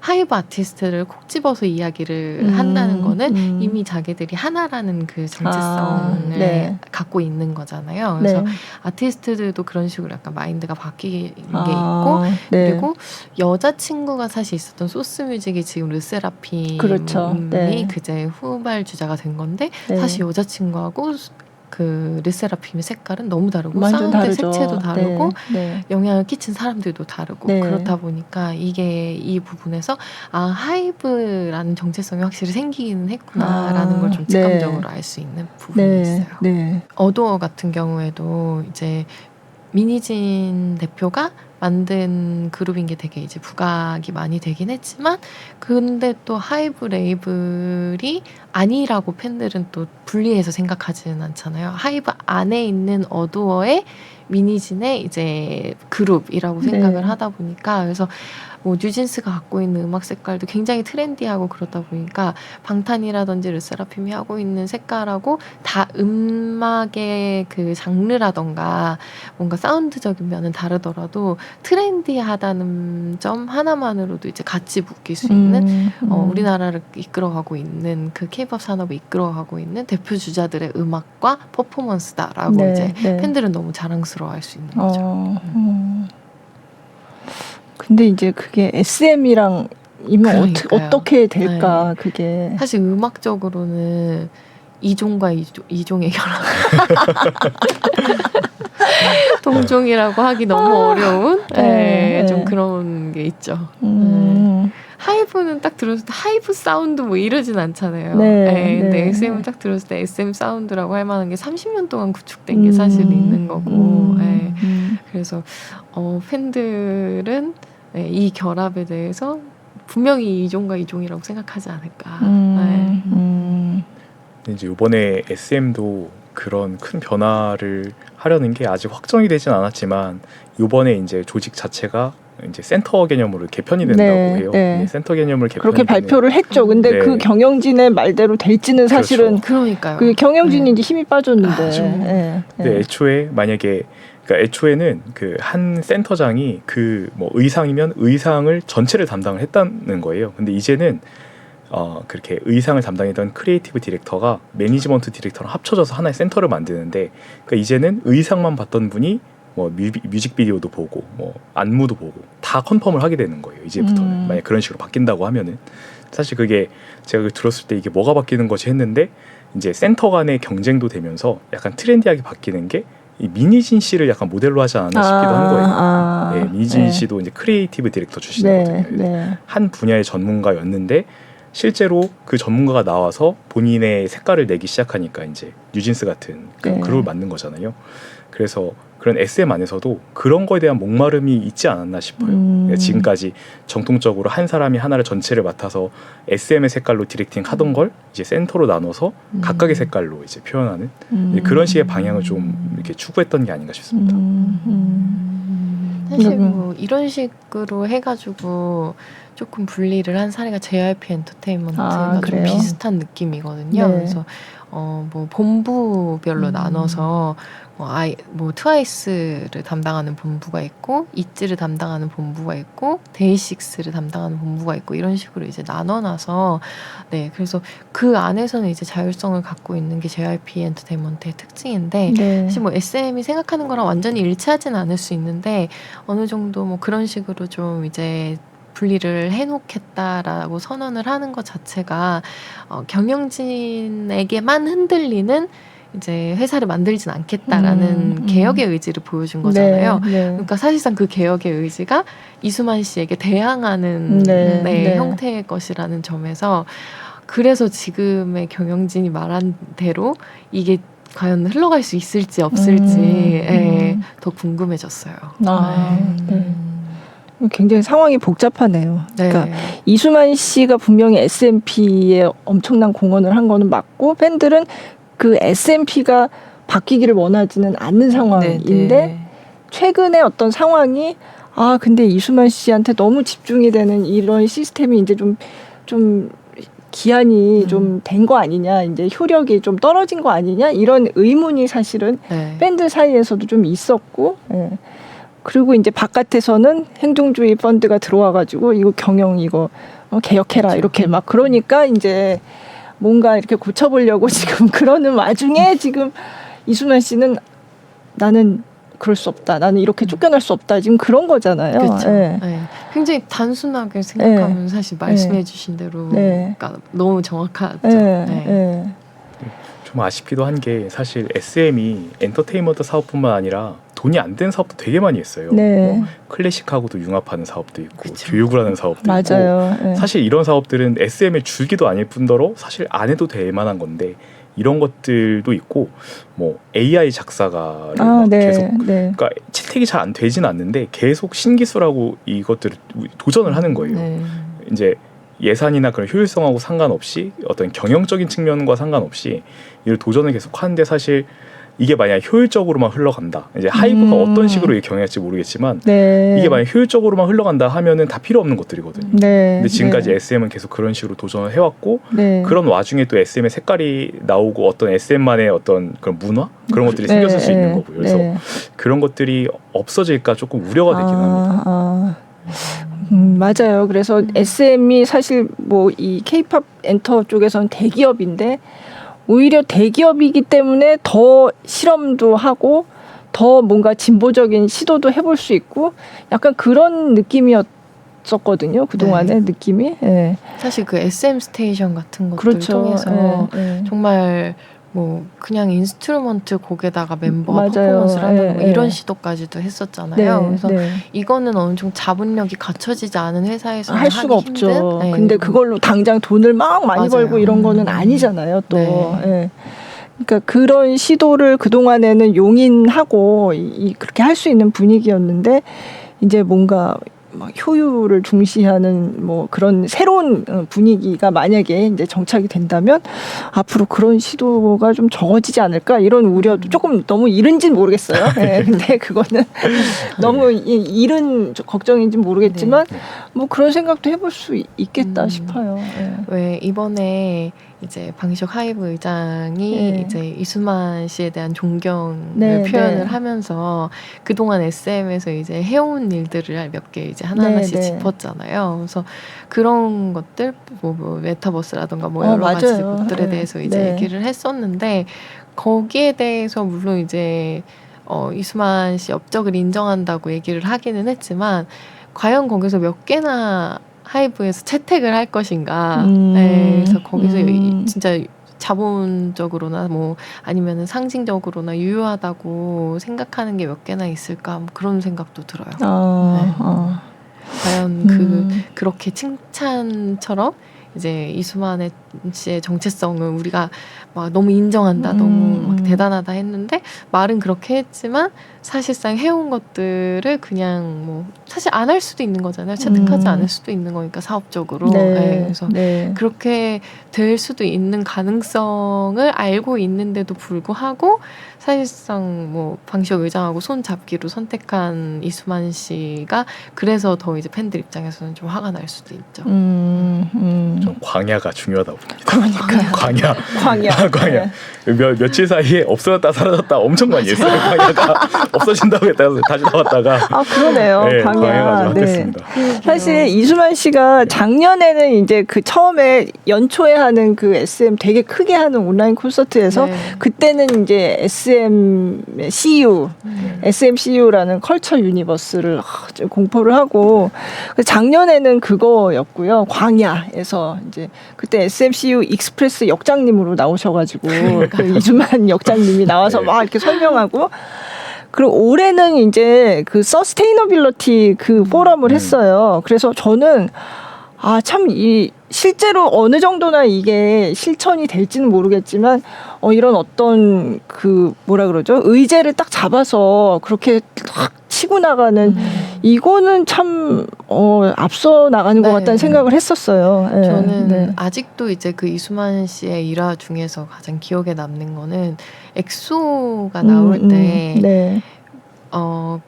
C: 하이브 아티스트를 콕 집어서 이야기를 한다는 거는 이미 자기들이 하나라는 그 정체성을
B: 네.
C: 갖고 있는 거잖아요. 그래서
B: 네.
C: 아티스트들도 그런 식으로 약간 마인드가 바뀌는 게 있고
B: 네.
C: 그리고 여자친구가 사실 있었던 소스뮤직이 지금 르세라핌이
B: 그렇죠. 네.
C: 그제 후발 주자가 된 건데
B: 네.
C: 사실 여자친구하고 그 르세라핌의 색깔은 너무 다르고
B: 완전
C: 사운드
B: 다르죠.
C: 색채도 다르고
B: 네.
C: 영향을 끼친 사람들도 다르고
B: 네.
C: 그렇다 보니까 이게 이 부분에서 하이브라는 정체성이 확실히 생기기는 했구나라는 걸 좀 직감적으로 알 수 있는 부분이
B: 네.
C: 있어요.
B: 네.
C: 어도어 같은 경우에도 이제 민희진 대표가 만든 그룹인 게 되게 이제 부각이 많이 되긴 했지만 근데 또 하이브 레이블이 아니라고 팬들은 또 분리해서 생각하지는 않잖아요. 하이브 안에 있는 어도어의 민희진의 이제 그룹이라고 생각을
B: 네.
C: 하다 보니까 그래서 뭐 뉴진스가 갖고 있는 음악 색깔도 굉장히 트렌디하고 그러다 보니까 방탄이라든지 르세라핌이 하고 있는 색깔하고 다 음악의 그 장르라던가 뭔가 사운드적인 면은 다르더라도 트렌디하다는 점 하나만으로도 이제 같이 묶일 수 있는 우리나라를 이끌어가고 있는 그 K-pop 산업을 이끌어가고 있는 대표 주자들의 음악과 퍼포먼스다라고
B: 네.
C: 이제
B: 네.
C: 팬들은 너무 자랑스러워할 수 있는 거죠.
B: 근데 이제 그게 SM이랑 이면
C: 그러니까요.
B: 어떻게 될까 그게
C: 사실 음악적으로는 이종과 이종의 결합 동종이라고 하기 너무 어려운
B: 네.
C: 좀 그런 게 있죠. 하이브는 딱 들었을 때 하이브 사운드 뭐 이러진 않잖아요.
B: 네,
C: 근데
B: 네.
C: SM을 딱 들었을 때 SM 사운드라고 할 만한 게 30년 동안 구축된 게 사실 있는 거고 그래서 팬들은 이 결합에 대해서 분명히 이종과 이종이라고 생각하지 않을까.
D: 근데 이제 이번에 SM도 그런 큰 변화를 하려는 게 아직 확정이 되진 않았지만 이번에 이제 조직 자체가 이제 센터 개념으로 개편이 된다고
B: 네,
D: 해요.
B: 네.
D: 센터 개념을
B: 그렇게
D: 개편이
B: 발표를 했죠. 근데
D: 네.
B: 그 경영진의 말대로 될지는 사실은
C: 그러니까요.
B: 그 경영진이 이제 힘이 빠졌는데.
C: 아, 좀.
D: 근데 애초에 만약에 그러니까 애초에는 그 한 센터장이 그 뭐 의상이면 의상을 전체를 담당을 했다는 거예요. 근데 이제는 그렇게 의상을 담당했던 크리에이티브 디렉터가 매니지먼트 디렉터랑 합쳐져서 하나의 센터를 만드는데 그러니까 이제는 의상만 봤던 분이 뭐 뮤직비디오도 보고 뭐 안무도 보고 다 컨펌을 하게 되는 거예요. 이제부터는 만약 그런 식으로 바뀐다고 하면은 사실 그게 제가 들었을 때 이게 뭐가 바뀌는 거지 했는데 이제 센터 간의 경쟁도 되면서 약간 트렌디하게 바뀌는 게 이 민희진 씨를 약간 모델로 하지 않았나 싶기도 한 거예요. 네, 민희진 씨도 이제 크리에이티브 디렉터 출신이거든요.
B: 네.
D: 한 분야의 전문가였는데 실제로 그 전문가가 나와서 본인의 색깔을 내기 시작하니까 이제 뉴진스 같은 그룹을 만든 거잖아요. 그래서 그런 SM 안에서도 그런 거에 대한 목마름이 있지 않았나 싶어요. 그러니까 지금까지 정통적으로 한 사람이 하나를 전체를 맡아서 SM의 색깔로 디렉팅 하던 걸 이제 센터로 나눠서 각각의 색깔로 이제 표현하는 그런 식의 방향을 좀 이렇게 추구했던 게 아닌가 싶습니다.
C: 사실 뭐 이런 식으로 해가지고 조금 분리를 한 사례가 JYP 엔터테인먼트가 좀 비슷한 느낌이거든요.
B: 네.
C: 그래서 뭐 본부별로 나눠서 뭐 트와이스를 담당하는 본부가 있고 있지를 담당하는 본부가 있고 데이식스를 담당하는 본부가 있고 이런 식으로 이제 나눠놔서 그래서 그 안에서는 이제 자율성을 갖고 있는 게 JYP 엔터테인먼트의 특징인데 사실 뭐 SM이 생각하는 거랑 완전히 일치하진 않을 수 있는데 어느 정도 뭐 그런 식으로 좀 이제 분리를 해놓겠다라고 선언을 하는 것 자체가 경영진에게만 흔들리는 이제 회사를 만들진 않겠다라는 개혁의 의지를 보여준 거잖아요. 그러니까 사실상 그 개혁의 의지가 이수만 씨에게 대항하는 형태의 것이라는 점에서 그래서 지금의 경영진이 말한 대로 이게 과연 흘러갈 수 있을지 없을지 더 궁금해졌어요.
B: 굉장히 상황이 복잡하네요. 그러니까 이수만 씨가 분명히 SMP에 엄청난 공헌을 한 거는 맞고 팬들은 그 SMP가 바뀌기를 원하지는 않는 상황인데 최근에 어떤 상황이 근데 이수만 씨한테 너무 집중이 되는 이런 시스템이 이제 좀 좀 기한이 좀 된 거 아니냐, 이제 효력이 좀 떨어진 거 아니냐 이런 의문이 사실은
C: 네.
B: 팬들 사이에서도 좀 있었고, 예. 그리고 이제 바깥에서는 행정주의 펀드가 들어와가지고 이거 경영 이거 개혁해라
C: 그렇죠.
B: 이렇게 막 그러니까 이제 뭔가 이렇게 고쳐보려고 지금 그러는 와중에 지금 이수만 씨는 나는 그럴 수 없다. 나는 이렇게 쫓겨날 수 없다. 지금 그런 거잖아요.
C: 그렇죠.
B: 예.
C: 네. 굉장히 단순하게 생각하면 사실 말씀해주신 대로
B: 네.
C: 그러니까 너무 정확하죠.
B: 예.
C: 네.
B: 예.
D: 좀 아쉽기도 한 게 사실 SM이 엔터테인먼트 사업뿐만 아니라 돈이 안 된 사업도 되게 많이 했어요.
B: 네.
D: 뭐 클래식하고도 융합하는 사업도 있고
C: 그쵸.
D: 교육을 하는 사업도 있고
B: 맞아요. 예.
D: 사실 이런 사업들은 SM의 줄기도 아닐 뿐더러 사실 안 해도 될 만한 건데 이런 것들도 있고 뭐 AI 작사가를 막
B: 네.
D: 계속
B: 네.
D: 그러니까 채택이 잘 안 되진 않는데 계속 신기술하고 이것들을 도전을 하는 거예요.
C: 네.
D: 이제 예산이나 그런 효율성하고 상관없이 어떤 경영적인 측면과 상관없이 이를 도전을 계속 하는데 사실 이게 만약 효율적으로만 흘러간다. 이제 하이브가 어떤 식으로 이게 경영할지 모르겠지만
B: 네.
D: 이게 만약 효율적으로만 흘러간다 하면은 다 필요 없는 것들이거든요.
B: 네.
D: 근데 지금까지
B: 네.
D: SM은 계속 그런 식으로 도전을 해왔고
B: 네.
D: 그런 와중에 또 SM의 색깔이 나오고 어떤 SM만의 어떤 그런 문화 그런 것들이 생겼을 수 있는 거고요. 그래서
B: 네.
D: 그런 것들이 없어질까 조금 우려가 되긴 합니다.
B: 맞아요. 그래서 SM이 사실 뭐 이 K-팝 엔터 쪽에서는 대기업인데 오히려 대기업이기 때문에 더 실험도 하고 더 뭔가 진보적인 시도도 해볼 수 있고 약간 그런 느낌이었었거든요. 그동안의 느낌이. 예.
C: 사실 그 SM 스테이션 같은 것들
B: 그렇죠.
C: 통해서
B: 예.
C: 정말 뭐 그냥 인스트루먼트 곡에다가 멤버가
B: 맞아요.
C: 퍼포먼스를 하는 뭐
B: 예,
C: 이런
B: 예.
C: 시도까지도 했었잖아요. 그래서
B: 네.
C: 이거는 엄청 자본력이 갖춰지지 않은 회사에서
B: 할 수가 없죠.
C: 힘든? 네.
B: 근데 그걸로 당장 돈을 막 많이
C: 맞아요.
B: 벌고 이런 거는 아니잖아요. 또.
C: 네.
B: 예. 그러니까 그런 시도를 그 동안에는 용인하고 그렇게 할 수 있는 분위기였는데 이제 뭔가 막 효율을 중시하는 뭐 그런 새로운 분위기가 만약에 이제 정착이 된다면 앞으로 그런 시도가 좀 적어지지 않을까 이런 우려도 조금 너무 이른지는 모르겠어요. 네, 근데 그거는 너무 이른 걱정인지 모르겠지만 뭐 그런 생각도 해볼 수 있겠다 싶어요. 네.
C: 왜 이번에 이제 방시혁 하이브 의장이
B: 네.
C: 이제 이수만 씨에 대한 존경을
B: 네,
C: 표현을
B: 네.
C: 하면서 그동안 SM에서 이제 해온 일들을 몇 개 이제 하나하나씩
B: 네, 네.
C: 짚었잖아요. 그래서 그런 것들 뭐 메타버스라든가 뭐 여러 가지
B: 맞아요.
C: 것들에
B: 네.
C: 대해서 이제
B: 네.
C: 얘기를 했었는데 거기에 대해서 물론 이제 이수만 씨 업적을 인정한다고 얘기를 하기는 했지만 과연 거기서 몇 개나 하이브에서 채택을 할 것인가. 네, 그래서 거기서 진짜 자본적으로나 뭐 아니면은 상징적으로나 유효하다고 생각하는 게 몇 개나 있을까 뭐 그런 생각도 들어요. 과연 그렇게 칭찬처럼 이제 이수만 씨의 정체성을 우리가 막 너무 인정한다, 너무 막 대단하다 했는데 말은 그렇게 했지만 사실상 해온 것들을 그냥 뭐 사실 안 할 수도 있는 거잖아요. 채택하지 않을 수도 있는 거니까 사업적으로.
B: 네.
C: 네, 그래서
B: 네.
C: 그렇게 될 수도 있는 가능성을 알고 있는데도 불구하고 사실상 뭐 방시혁 의장하고 손 잡기로 선택한 이수만 씨가 그래서 더 이제 팬들 입장에서는 좀 화가 날 수도 있죠.
D: 좀 광야가 중요하다고 봅니다.
B: 그러니까
D: 광야.
B: 광야.
D: 며칠 사이에 없어졌다 사라졌다 엄청 많이 했어요. 광야가 없어진다고 했다가 다시 나왔다가.
B: 그러네요.
D: 네,
B: 광야.
D: 광야가 좀 핫했습니다.
B: 사실 이수만 씨가 작년에는 이제 그 처음에 연초에 하는 그 SM 되게 크게 하는 온라인 콘서트에서
C: 네.
B: 그때는 이제 SM CU라는 컬처 유니버스를 공포를 하고 작년에는 그거였고요. 광야에서 이제 그때 SMCU 익스프레스 역장님으로 나오셔가지고 그 이수만 역장님이 나와서
D: 네.
B: 막 이렇게 설명하고 그리고 올해는 이제 그 서스테이너빌리티 그 포럼을 했어요. 그래서 저는 참 실제로 어느 정도나 이게 실천이 될지는 모르겠지만 이런 어떤 그 뭐라 그러죠? 의제를 딱 잡아서 그렇게 탁 치고 나가는 이거는 참 앞서 나가는 것 같다는 생각을 했었어요. 네.
C: 저는 아직도 이제 그 이수만 씨의 일화 중에서 가장 기억에 남는 거는 엑소가 나올 때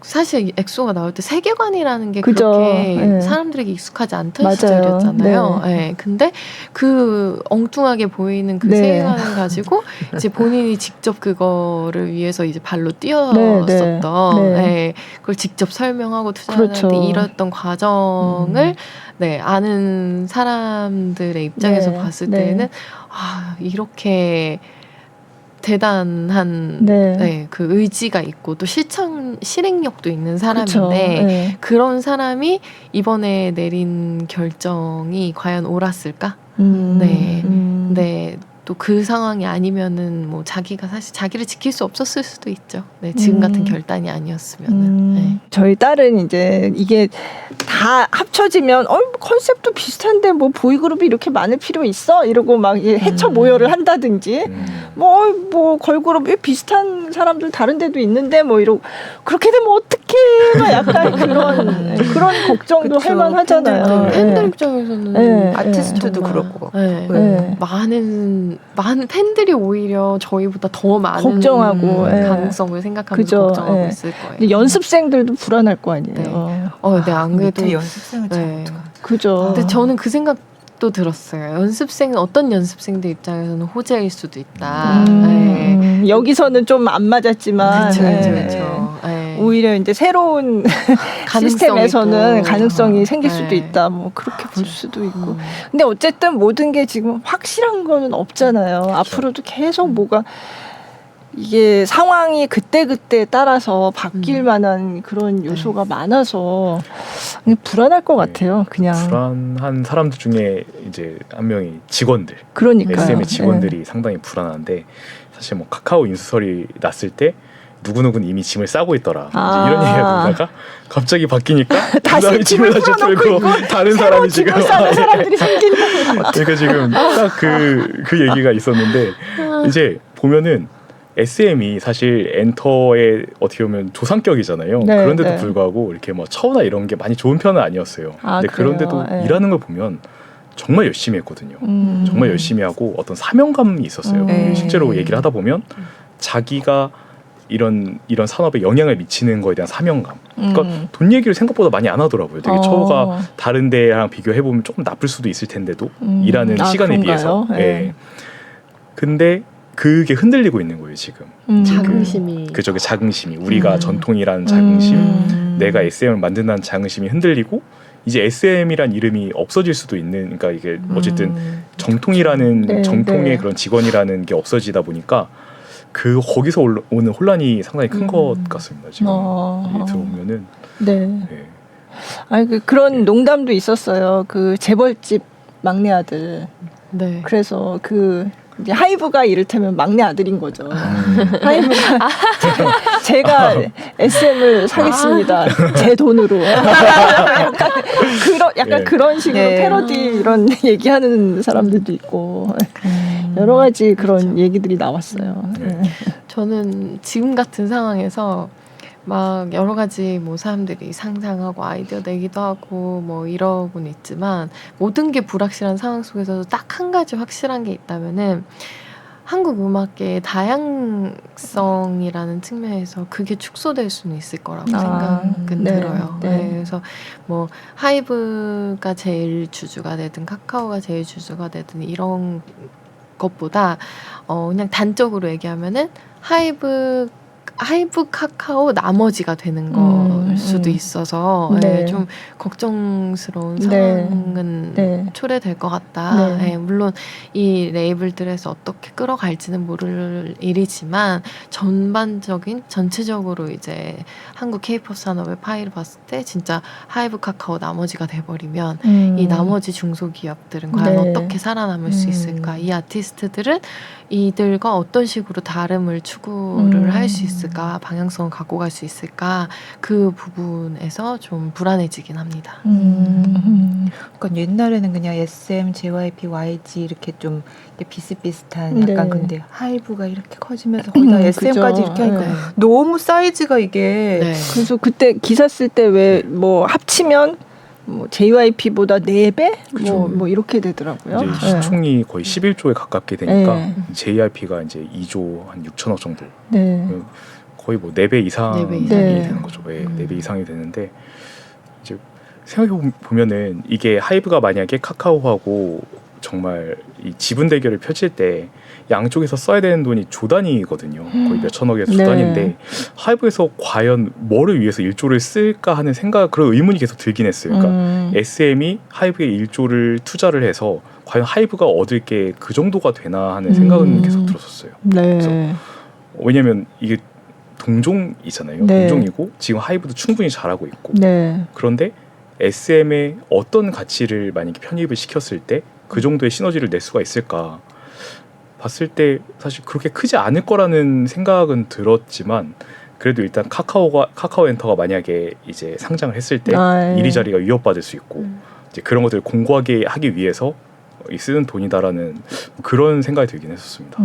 C: 사실 엑소가 나올 때 세계관이라는 게
B: 그죠.
C: 그렇게
B: 네.
C: 사람들에게 익숙하지 않던
B: 맞아요.
C: 시절이었잖아요.
B: 네.
C: 네. 근데 그 엉뚱하게 보이는 그
B: 네.
C: 세계관을 가지고 이제 본인이 직접 그거를 위해서 이제 발로 뛰었었던
B: 네.
C: 네. 그걸 직접 설명하고 투자자한테
B: 그렇죠.
C: 이뤘던 과정을 네, 아는 사람들의 입장에서
B: 네.
C: 봤을
B: 네.
C: 때는 이렇게 대단한
B: 네.
C: 네, 그 의지가 있고 또 실행력도 있는 사람인데
B: 그렇죠. 네.
C: 그런 사람이 이번에 내린 결정이 과연 옳았을까? 네. 네. 또 그 상황이 아니면은 뭐 자기가 사실 자기를 지킬 수 없었을 수도 있죠. 네, 지금 같은 결단이 아니었으면은. 네.
B: 저희 딸은 이제 이게 다 합쳐지면 컨셉도 비슷한데 뭐 보이그룹이 이렇게 많을 필요 있어? 이러고 막 해쳐 모여를 한다든지 뭐 걸그룹이 비슷한 사람들 다른 데도 있는데 뭐 이러고 그렇게 되면 어떡해? 막 약간 그런 걱정도
A: 그쵸.
B: 할 만하잖아요.
C: 팬들 입장에서는
B: 네.
A: 아티스트도
C: 정말,
A: 그렇고.
C: 네.
B: 네.
C: 많은 팬들이 오히려 저희보다 더 많은
B: 걱정하고, 예.
C: 가능성을 생각하면서
B: 그죠.
C: 걱정하고
B: 예.
C: 있을 거예요.
B: 근데 연습생들도 불안할 거 아니에요.
C: 네. 네, 안 그래도
A: 밑에 연습생을 참
C: 네.
A: 어떡하지?
B: 그죠.
C: 근데 저는 그 생각도 들었어요. 어떤 연습생들 입장에서는 호재일 수도 있다. 네.
B: 여기서는 좀 안 맞았지만
C: 그렇죠,
B: 네.
C: 그렇죠. 네.
B: 오히려 이제 새로운
C: 가능성이
B: 시스템에서는
C: 또,
B: 가능성이 생길
C: 네.
B: 수도 있다. 뭐 그렇게 볼 수도 있고. 근데 어쨌든 모든 게 지금 확실한 거는 없잖아요. 앞으로도 계속 뭐가 이게 상황이 그때그때 따라서 바뀔 만한 그런 요소가 많아서 불안할 것 같아요. 그냥.
D: 불안한 사람들 중에 이제 한 명이 직원들,
B: 그러니까요.
D: SM의 직원들이 상당히 불안한데 사실 뭐 카카오 인수설이 났을 때 누구누구는 이미 짐을 싸고 있더라. 이제 이런 얘기가 보다가 갑자기 바뀌니까
B: 다시
D: 그
B: 짐을
D: 다시
B: 풀어놓고
D: 풀고
B: 있고
D: 다른 사람이 지금
B: 집을 싸는 사람들이 생긴다는 거.
D: 그러니까 지금 딱 그 얘기가 있었는데 이제 보면은 SM이 사실 엔터의 어떻게 보면 조상격이잖아요.
B: 네,
D: 그런데도
B: 네.
D: 불구하고 이렇게 뭐 처우나 이런 게 많이 좋은 편은 아니었어요. 근데
B: 그래요?
D: 그런데도
B: 네.
D: 일하는 걸 보면 정말 열심히 했거든요. 정말 열심히 하고 어떤 사명감이 있었어요. 실제로 얘기를 하다 보면 자기가 이런 산업에 영향을 미치는 거에 대한 사명감. 그러니까 돈 얘기를 생각보다 많이 안 하더라고요. 되게 처우가 다른 데랑 비교해 보면 조금 나쁠 수도 있을 텐데도 일하는 시간에
B: 그런가요?
D: 비해서.
B: 네.
D: 예. 근데 그게 흔들리고 있는 거예요 지금.
C: 자긍심이
D: 그저게 자긍심이 우리가 전통이라는 자긍심, 내가 SM을 만든다는 자긍심이 흔들리고 이제 SM이란 이름이 없어질 수도 있는. 그러니까 이게 어쨌든 정통이라는
B: 네,
D: 정통의
B: 네.
D: 그런 직원이라는 게 없어지다 보니까 거기서 오는 혼란이 상당히 큰 것 같습니다. 지금 얘기 들어보면은.
B: 네.
D: 네.
B: 아니 그런 농담도 있었어요. 그 재벌집 막내 아들.
C: 네.
B: 그래서 이제 하이브가 이를테면 막내 아들인 거죠. 하이브가 제가 SM을 사겠습니다. 제 돈으로. 약간
D: 예.
B: 그런 식으로
A: 예.
B: 패러디 이런 얘기하는 사람들도 있고 여러 가지 그런 얘기들이 나왔어요.
D: 네.
C: 저는 지금 같은 상황에서 막 여러 가지 뭐 사람들이 상상하고 아이디어 내기도 하고 뭐 이러고는 있지만 모든 게 불확실한 상황 속에서도 딱 한 가지 확실한 게 있다면은 한국 음악계의 다양성이라는 측면에서 그게 축소될 수는 있을 거라고 생각은
B: 네,
C: 들어요.
B: 네.
C: 네, 그래서 뭐 하이브가 제일 주주가 되든 카카오가 제일 주주가 되든 이런 것보다 그냥 단적으로 얘기하면은 하이브 카카오 나머지가 되는 걸 수도 있어서
B: 네.
C: 예, 좀 걱정스러운
B: 네.
C: 상황은
B: 네.
C: 초래될 것 같다.
B: 네.
C: 예, 물론 이 레이블들에서 어떻게 끌어갈지는 모를 일이지만 전체적으로 이제 한국 K-pop 산업의 파이를 봤을 때 진짜 하이브 카카오 나머지가 돼버리면 이 나머지 중소기업들은 과연
B: 네.
C: 어떻게 살아남을 수 있을까? 이 아티스트들은 이들과 어떤 식으로 다름을 추구를 할 수 있을까? 방향성을 갖고 갈 수 있을까? 그 부분에서 좀 불안해지긴 합니다.
A: 그러니까 옛날에는 그냥 SM, JYP, YG 이렇게 좀 비슷비슷한 약간
B: 네.
A: 근데 하이브가 이렇게 커지면서 거기다 SM까지
B: 그죠.
A: 이렇게 하니까
B: 네.
A: 너무 사이즈가 이게
C: 네.
B: 그래서 그때 기사 쓸 때 왜 뭐 합치면 뭐 JYP보다 4배?
D: 그죠.
B: 뭐 이렇게 되더라고요.
D: 이제
B: 네.
D: 시총이 거의 11조에 가깝게 되니까
B: 네.
D: JYP가 이제 2조 한 6천억 정도.
B: 네.
D: 거의 뭐 4배 이상이
C: 네 배
B: 이상이
D: 되는 거죠. 네, 4배 이상이 되는데 이제 생각해 보면은 이게 하이브가 만약에 카카오하고 정말 이 지분 대결을 펼칠 때 양쪽에서 써야 되는 돈이 조 단위거든요. 거의 몇 천억에서 조
B: 네.
D: 단위인데 하이브에서 과연 뭐를 위해서 1조를 쓸까 하는 생각 그런 의문이 계속 들긴 했어요. 그러니까 SM이 하이브에 1조를 투자를 해서 과연 하이브가 얻을 게 그 정도가 되나 하는 생각은 계속 들었었어요.
B: 네.
D: 왜냐하면 이게 동종이잖아요.
B: 네.
D: 동종이고 지금 하이브도 충분히 잘하고 있고
B: 네.
D: 그런데 SM의 어떤 가치를 만약에 편입을 시켰을 때 그 정도의 시너지를 낼 수가 있을까 봤을 때 사실 그렇게 크지 않을 거라는 생각은 들었지만 그래도 일단 카카오엔터가 만약에 이제 상장을 했을 때
B: 아, 예.
D: 이리저리가 위협받을 수 있고 이제 그런 것들을 공고하게 하기 위해서 쓰는 돈이다라는 그런 생각이 들긴 했었습니다.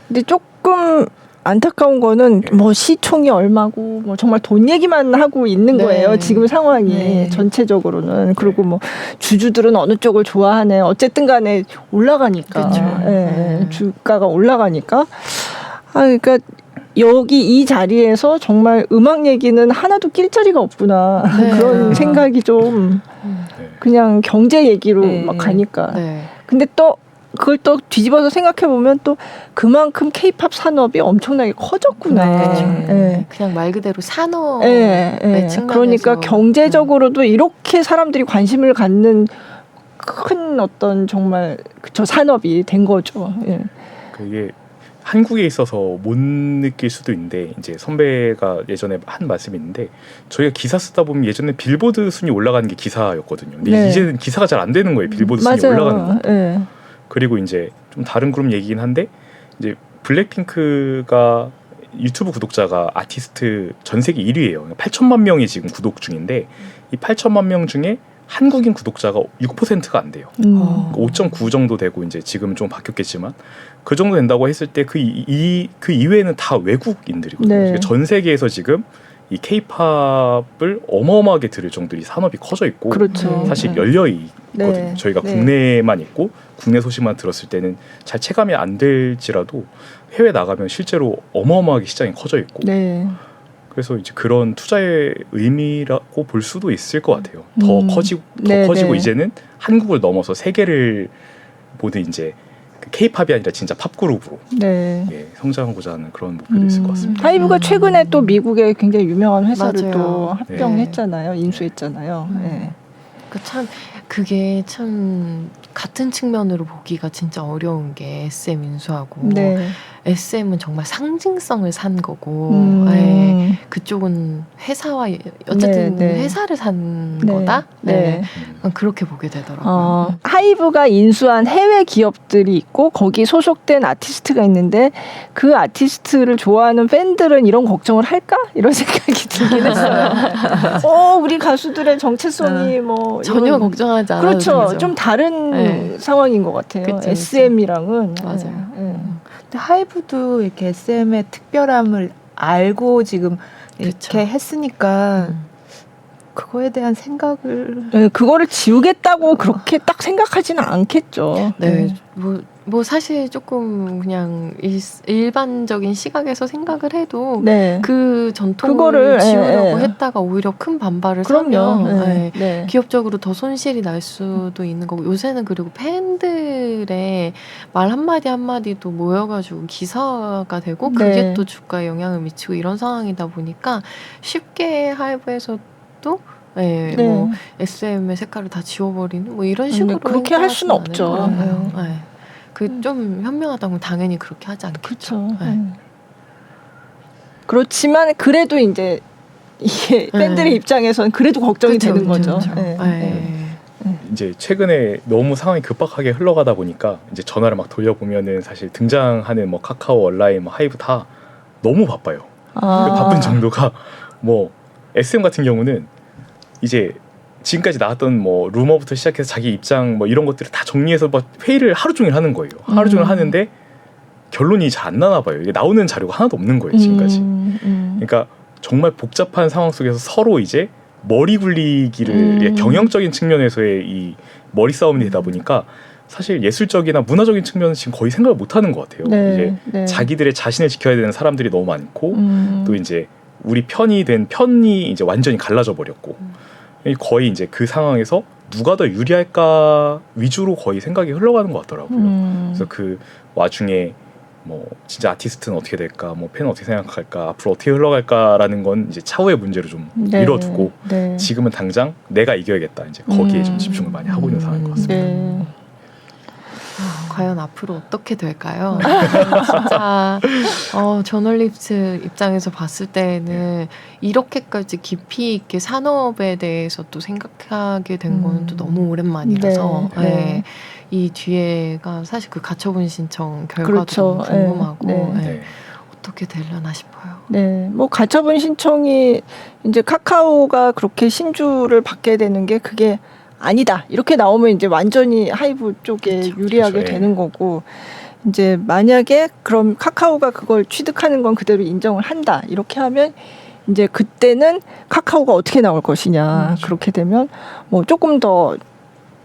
B: 근데 조금 안타까운 거는
D: 네.
B: 뭐 시총이 얼마고 뭐 정말 돈 얘기만 하고 있는
C: 네.
B: 거예요. 지금 상황이
C: 네.
B: 전체적으로는. 그리고 뭐 주주들은 어느 쪽을 좋아하네. 어쨌든 간에 올라가니까.
C: 그쵸.
B: 예, 주가가 올라가니까. 그러니까 여기 이 자리에서 정말 음악 얘기는 하나도 낄 자리가 없구나.
C: 네.
B: 그런 생각이 좀
D: 네.
B: 그냥 경제 얘기로
A: 네.
B: 막 가니까.
C: 네.
B: 근데 또 그걸 또 뒤집어서 생각해 보면 또 그만큼 케이팝 산업이 엄청나게 커졌구나.
A: 네.
B: 예.
C: 그냥 말 그대로 산업
B: 예, 예.
C: 측면에서
B: 그러니까 경제적으로도 이렇게 사람들이 관심을 갖는 큰 어떤 정말 저 산업이 된 거죠. 예.
D: 그게 한국에 있어서 못 느낄 수도 있는데 이제 선배가 예전에 한 말씀이 있는데 저희가 기사 쓰다 보면 예전에 빌보드 순위 올라가는 게 기사였거든요. 근데
B: 네.
D: 이제는 기사가 잘 안 되는 거예요. 빌보드 순위
B: 맞아요.
D: 올라가는 거.
B: 예.
D: 그리고 이제 좀 다른 그룹 얘기긴 한데 이제 블랙핑크가 유튜브 구독자가 아티스트 전 세계 1위예요. 8천만 명이 지금 구독 중인데 이 8천만 명 중에 한국인 구독자가 6%가 안 돼요. 5.9 정도 되고 이제 지금은 좀 바뀌었겠지만 그 정도 된다고 했을 때 그 이외에는 다 외국인들이거든요.
B: 네.
D: 그러니까 전 세계에서 지금 이 케이팝을 어마어마하게 들을 정도로 이 산업이 커져 있고
B: 그렇죠.
D: 사실
B: 네.
D: 열려 있거든요.
B: 네.
D: 저희가
B: 네.
D: 국내만 있고 국내 소식만 들었을 때는 잘 체감이 안 될지라도 해외 나가면 실제로 어마어마하게 시장이 커져 있고
B: 네.
D: 그래서 이제 그런 투자의 의미라고 볼 수도 있을 것 같아요. 더 커지고
B: 네, 네.
D: 이제는 한국을 넘어서 세계를 모두 이제 K-팝이 아니라 진짜 팝 그룹으로
B: 네.
D: 예, 성장하고자 하는 그런 목표도 있을 것 같습니다.
B: 하이브가 최근에 또 미국의 굉장히 유명한 회사를
C: 맞아요.
B: 또 합병했잖아요. 인수했잖아요. 예.
C: 참 그게 참 같은 측면으로 보기가 진짜 어려운 게 SM 인수하고
B: 네.
C: SM은 정말 상징성을 산 거고
B: 음.
C: 예, 그쪽은 회사와 어쨌든
B: 네, 네.
C: 회사를 산
B: 네.
C: 거다.
B: 네.
C: 그렇게 보게 되더라고요.
B: 하이브가 인수한 해외 기업들이 있고 거기 소속된 아티스트가 있는데 그 아티스트를 좋아하는 팬들은 이런 걱정을 할까? 이런 생각이 들긴 했어요. 우리 가수들의 정체성이 뭐
C: 전혀
B: 이런-
C: 걱정하지 않아도
B: 그렇죠.
C: 되죠.
B: 좀 다른
C: 네.
B: 상황인 것 같아요.
C: 그쵸, 그쵸.
B: SM이랑은
C: 맞아요.
A: 근데 하이브도 이렇게 SM의 특별함을 알고 지금 이렇게
C: 그쵸.
A: 했으니까 그거에 대한 생각을
B: 그거를 지우겠다고 그렇게 딱 생각하지는 않겠죠.
C: 네, 뭐 사실 조금 그냥 일반적인 시각에서 생각을 해도
B: 네.
C: 그 전통을
B: 그거를,
C: 지우려고
B: 예.
C: 했다가 오히려 큰 반발을
B: 그럼요.
C: 사면
B: 네.
C: 예,
B: 네.
C: 기업적으로 더 손실이 날 수도 있는 거고 요새는 그리고 팬들의 말 한마디 한마디도 모여가지고 기사가 되고 그게
B: 네.
C: 또 주가에 영향을 미치고 이런 상황이다 보니까 쉽게 하이브에서도 예,
B: 네.
C: 뭐 SM의 색깔을 다 지워버리는 뭐 이런 식으로
B: 그렇게 할 수는
C: 행동하지는
B: 없죠.
C: 않을 거예요.
B: 네.
C: 예. 그 좀 현명하다면 당연히 그렇게 하지 않겠죠.
B: 그렇죠.
C: 예.
B: 그렇지만 그래도 이제 이게 팬들의 입장에서는 그래도 걱정이
C: 그쵸,
B: 되는
C: 그쵸,
B: 거죠.
C: 그쵸.
B: 네.
C: 예.
D: 이제 최근에 너무 상황이 급박하게 흘러가다 보니까 이제 전화를 막 돌려보면은 사실 등장하는 뭐 카카오, 온라인, 뭐 하이브 다 너무 바빠요. 그 바쁜 정도가 뭐 SM 같은 경우는 이제 지금까지 나왔던 뭐 루머부터 시작해서 자기 입장 뭐 이런 것들을 다 정리해서 막 회의를 하루 종일 하는 거예요. 하루 종일 하는데 결론이 잘 안 나나 봐요. 이게 나오는 자료가 하나도 없는 거예요, 지금까지. 그러니까 정말 복잡한 상황 속에서 서로 이제 머리 굴리기를 경영적인 측면에서의 이 머리 싸움이 되다 보니까 사실 예술적이나 문화적인 측면은 지금 거의 생각을 못 하는 것 같아요. 이제 자기들의 자신을 지켜야 되는 사람들이 너무 많고 또 이제 우리 편이 이제 완전히 갈라져 버렸고 거의 이제 그 상황에서 누가 더 유리할까 위주로 거의 생각이 흘러가는 것 같더라고요. 그래서 그 와중에 뭐 진짜 아티스트는 어떻게 될까, 뭐 팬은 어떻게 생각할까, 앞으로 어떻게 흘러갈까라는 건 이제 차후의 문제로 좀 미뤄두고 지금은 당장 내가 이겨야겠다, 이제 거기에 좀 집중을 많이 하고 있는 상황인 것 같습니다.
C: 과연 앞으로 어떻게 될까요? 진짜 저널리스트 입장에서 봤을 때는 이렇게까지 깊이 있게 산업에 대해서 또 생각하게 된 거는 또 너무 오랜만이라서 이 뒤에가 사실 그 가처분 신청 결과도
B: 그렇죠.
C: 너무 궁금하고 어떻게 되려나 싶어요.
B: 네, 뭐 가처분 신청이 이제 카카오가 그렇게 신주를 받게 되는 게 그게 아니다 이렇게 나오면 이제 완전히 하이브 쪽에 유리하게 되는 거고, 이제 만약에 그럼 카카오가 그걸 취득하는 건 그대로 인정을 한다 이렇게 하면 이제 그때는 카카오가 어떻게 나올 것이냐. 그렇게 되면 뭐 조금 더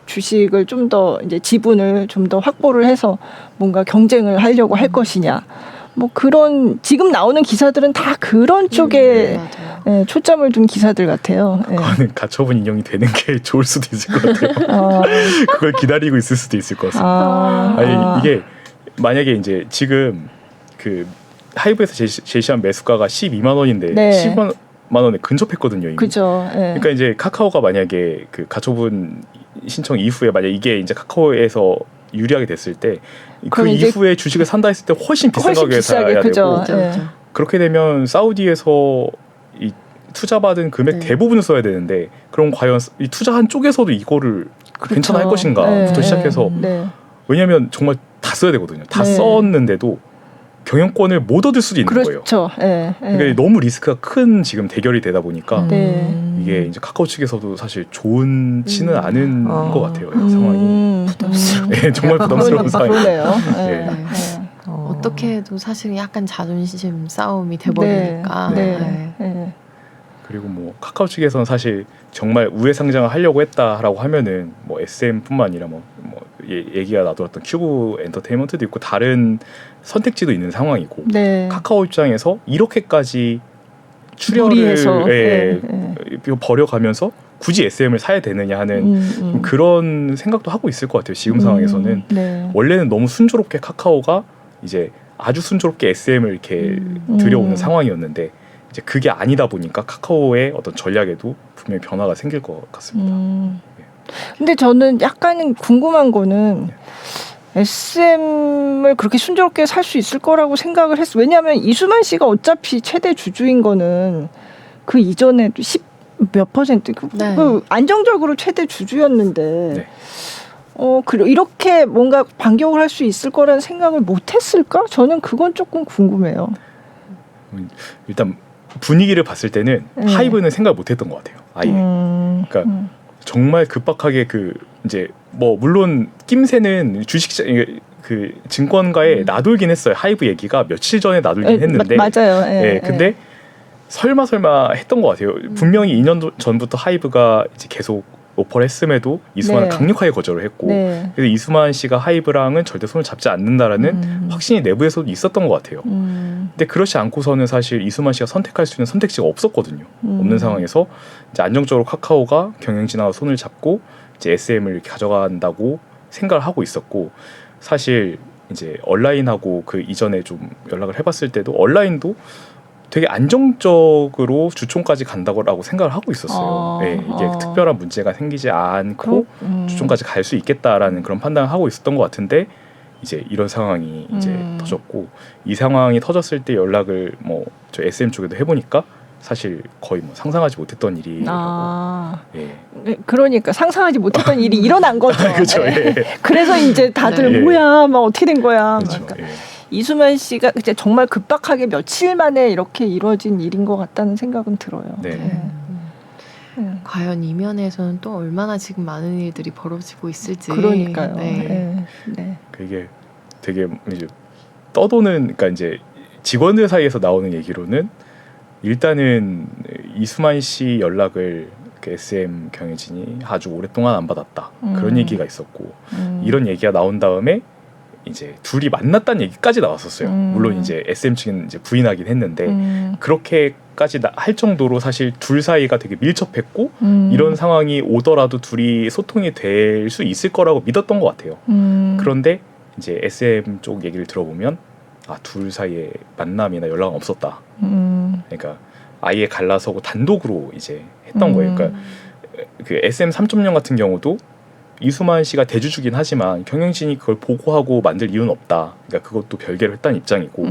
B: 주식을 좀 더 이제 지분을 좀 더 확보를 해서 뭔가 경쟁을 하려고 할 것이냐. 뭐 그런 지금 나오는 기사들은 다 그런 쪽에 초점을 둔 기사들 같아요.
D: 그거는 가처분 인용이 되는 게 좋을 수도 있을 것 같아요. 그걸 기다리고 있을 수도 있을 것 같습니다. 아니 이게 만약에 이제 지금 그 하이브에서 제시한 매수가가 12만 원인데 10만 원에 근접했거든요. 이미.
B: 그죠.
D: 그러니까 이제 카카오가 만약에 그 가처분 신청 이후에 만약 이게 이제 카카오에서 유리하게 됐을 때 그 이후에 주식을 산다 했을 때 훨씬 비싼 가격에 사야 되고 그렇게 되면 사우디에서 이 투자받은 금액 대부분을 써야 되는데 그럼 과연 이 투자한 쪽에서도 이거를 괜찮아 할 것인가부터 시작해서 왜냐하면 정말 다 써야 되거든요. 다 썼는데도 경영권을 못 얻을 수도 있는 거예요. 그러니까 너무 리스크가 큰 지금 대결이 되다 보니까 이게 이제 카카오 측에서도 사실 좋지는 않은 것 같아요. 상황이
A: 부담스러워.
D: 정말 부담스러운 상황이에요.
C: 어떻게 해도 사실 약간 자존심 싸움이 돼버리니까.
D: 그리고 뭐 카카오 측에서는 사실 정말 우회 상장을 하려고 했다라고 하면은 뭐 SM뿐만 아니라 뭐 얘기가 나돌았던 큐브 엔터테인먼트도 있고 다른 선택지도 있는 상황이고 카카오 입장에서 이렇게까지 출혈을 벌여가면서 굳이 SM을 사야 되느냐 하는 그런 생각도 하고 있을 것 같아요. 지금 상황에서는 원래는 너무 순조롭게 카카오가 이제 아주 순조롭게 SM을 이렇게 들여오는 상황이었는데 이제 그게 아니다 보니까 카카오의 어떤 전략에도 분명히 변화가 생길 것 같습니다.
B: 근데 저는 약간 궁금한 거는 SM을 그렇게 순조롭게 살 수 있을 거라고 생각을 했어. 왜냐하면 이수만 씨가 어차피 최대 주주인 거는 그 이전에도 10몇 %, 그 안정적으로 최대 주주였는데 이렇게 뭔가 반격을 할 수 있을 거라는 생각을 못했을까? 저는 그건 조금 궁금해요.
D: 일단 분위기를 봤을 때는 하이브는 생각 못했던 것 같아요. 아예. 그러니까 정말 급박하게 그 이제 뭐 물론 낌새는 주식시장 그 증권가에 나돌긴 했어요. 하이브 얘기가 며칠 전에 나돌긴 했는데
B: 맞아요.
D: 근데 설마 했던 것 같아요. 분명히 2년 전부터 하이브가 이제 계속 오퍼를 했음에도 이수만은 강력하게 거절을 했고 그래서 이수만 씨가 하이브랑은 절대 손을 잡지 않는다라는 확신이 내부에서도 있었던 것 같아요. 근데 그렇지 않고서는 사실 이수만 씨가 선택할 수 있는 선택지가 없었거든요. 없는 상황에서 이제 안정적으로 카카오가 경영진하고 손을 잡고 이제 SM을 이렇게 가져간다고 생각을 하고 있었고 사실 이제 온라인하고 그 이전에 좀 연락을 해봤을 때도 온라인도 되게 안정적으로 주총까지 간다고 생각을 하고 있었어요. 이게 특별한 문제가 생기지 않고 주총까지 갈 수 있겠다라는 그런 판단을 하고 있었던 것 같은데 이제 이런 상황이 이제 터졌고 이 상황이 터졌을 때 연락을 뭐 저 SM 쪽에도 해보니까 사실 거의 뭐 상상하지 못했던 일이라고.
B: 그러니까 상상하지 못했던 일이 일어난 거죠.
D: 그렇죠.
B: 그래서 이제 다들 뭐야, 막 어떻게 된 거야.
D: 그렇죠.
B: 이수만 씨가 이제 정말 급박하게 며칠 만에 이렇게 이루어진 일인 것 같다는 생각은 들어요.
C: 과연 이면에서는 또 얼마나 지금 많은 일들이 벌어지고 있을지.
B: 그러니까요.
D: 이게 되게 이제 떠도는 그러니까 이제 직원들 사이에서 나오는 얘기로는 일단은 이수만 씨 연락을 그 SM 경영진이 아주 오랫동안 안 받았다 그런 얘기가 있었고 이런 얘기가 나온 다음에 이제 둘이 만났다는 얘기까지 나왔었어요. 물론 이제 SM 측은 이제 부인하긴 했는데 그렇게까지 할 정도로 사실 둘 사이가 되게 밀접했고 이런 상황이 오더라도 둘이 소통이 될 수 있을 거라고 믿었던 것 같아요. 그런데 이제 SM 쪽 얘기를 들어보면 둘 사이에 만남이나 연락은 없었다. 그러니까 아예 갈라서고 단독으로 이제 했던 거예요. 그러니까 그 SM 3.0 같은 경우도 이수만 씨가 대주주긴 하지만 경영진이 그걸 보고하고 만들 이유는 없다. 그러니까 그것도 별개로 했다는 입장이고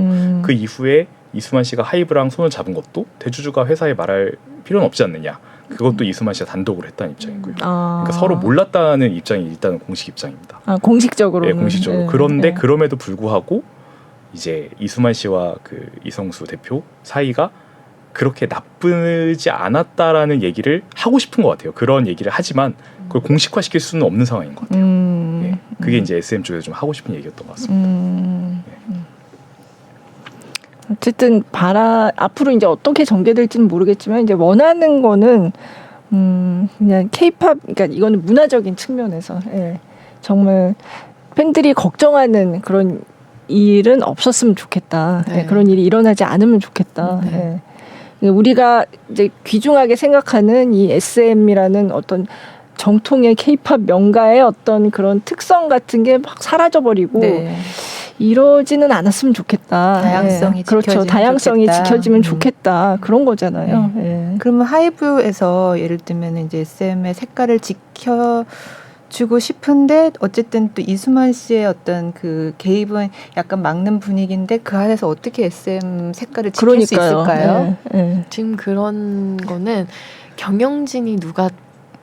D: 그 이후에 이수만 씨가 하이브랑 손을 잡은 것도 대주주가 회사에 말할 필요는 없지 않느냐. 그것도 이수만 씨가 단독으로 했다는 입장이고요. 그러니까 서로 몰랐다는 입장이 일단은 공식 입장입니다.
B: 공식적으로.
D: 네, 공식적으로. 그런데 그럼에도 불구하고 이제 이수만 씨와 그 이성수 대표 사이가 그렇게 나쁘지 않았다라는 얘기를 하고 싶은 것 같아요. 그런 얘기를 하지만 그걸 공식화시킬 수는 없는 상황인 것 같아요. 예, 그게 이제 SM 쪽에서 좀 하고 싶은 얘기였던 것 같습니다.
B: 어쨌든 앞으로 이제 어떻게 전개될지는 모르겠지만 이제 원하는 거는 그냥 K-팝, 그러니까 이거는 문화적인 측면에서 정말 팬들이 걱정하는 그런 일은 없었으면 좋겠다.
C: 네.
B: 그런 일이 일어나지 않으면 좋겠다.
C: 네.
B: 우리가 이제 귀중하게 생각하는 이 SM이라는 어떤 정통의 K-팝 명가의 어떤 그런 특성 같은 게 막 사라져버리고 이러지는 않았으면 좋겠다.
A: 다양성이
B: 그렇죠.
A: 지켜지면
B: 다양성이
A: 좋겠다.
B: 지켜지면 좋겠다. 그런 거잖아요.
A: 그러면 하이브에서 예를 들면 이제 SM의 색깔을 지켜주고 싶은데 어쨌든 또 이수만 씨의 어떤 그 개입은 약간 막는 분위기인데 그 안에서 어떻게 SM 색깔을 지킬 수 있을까요?
C: 지금 그런 거는 경영진이 누가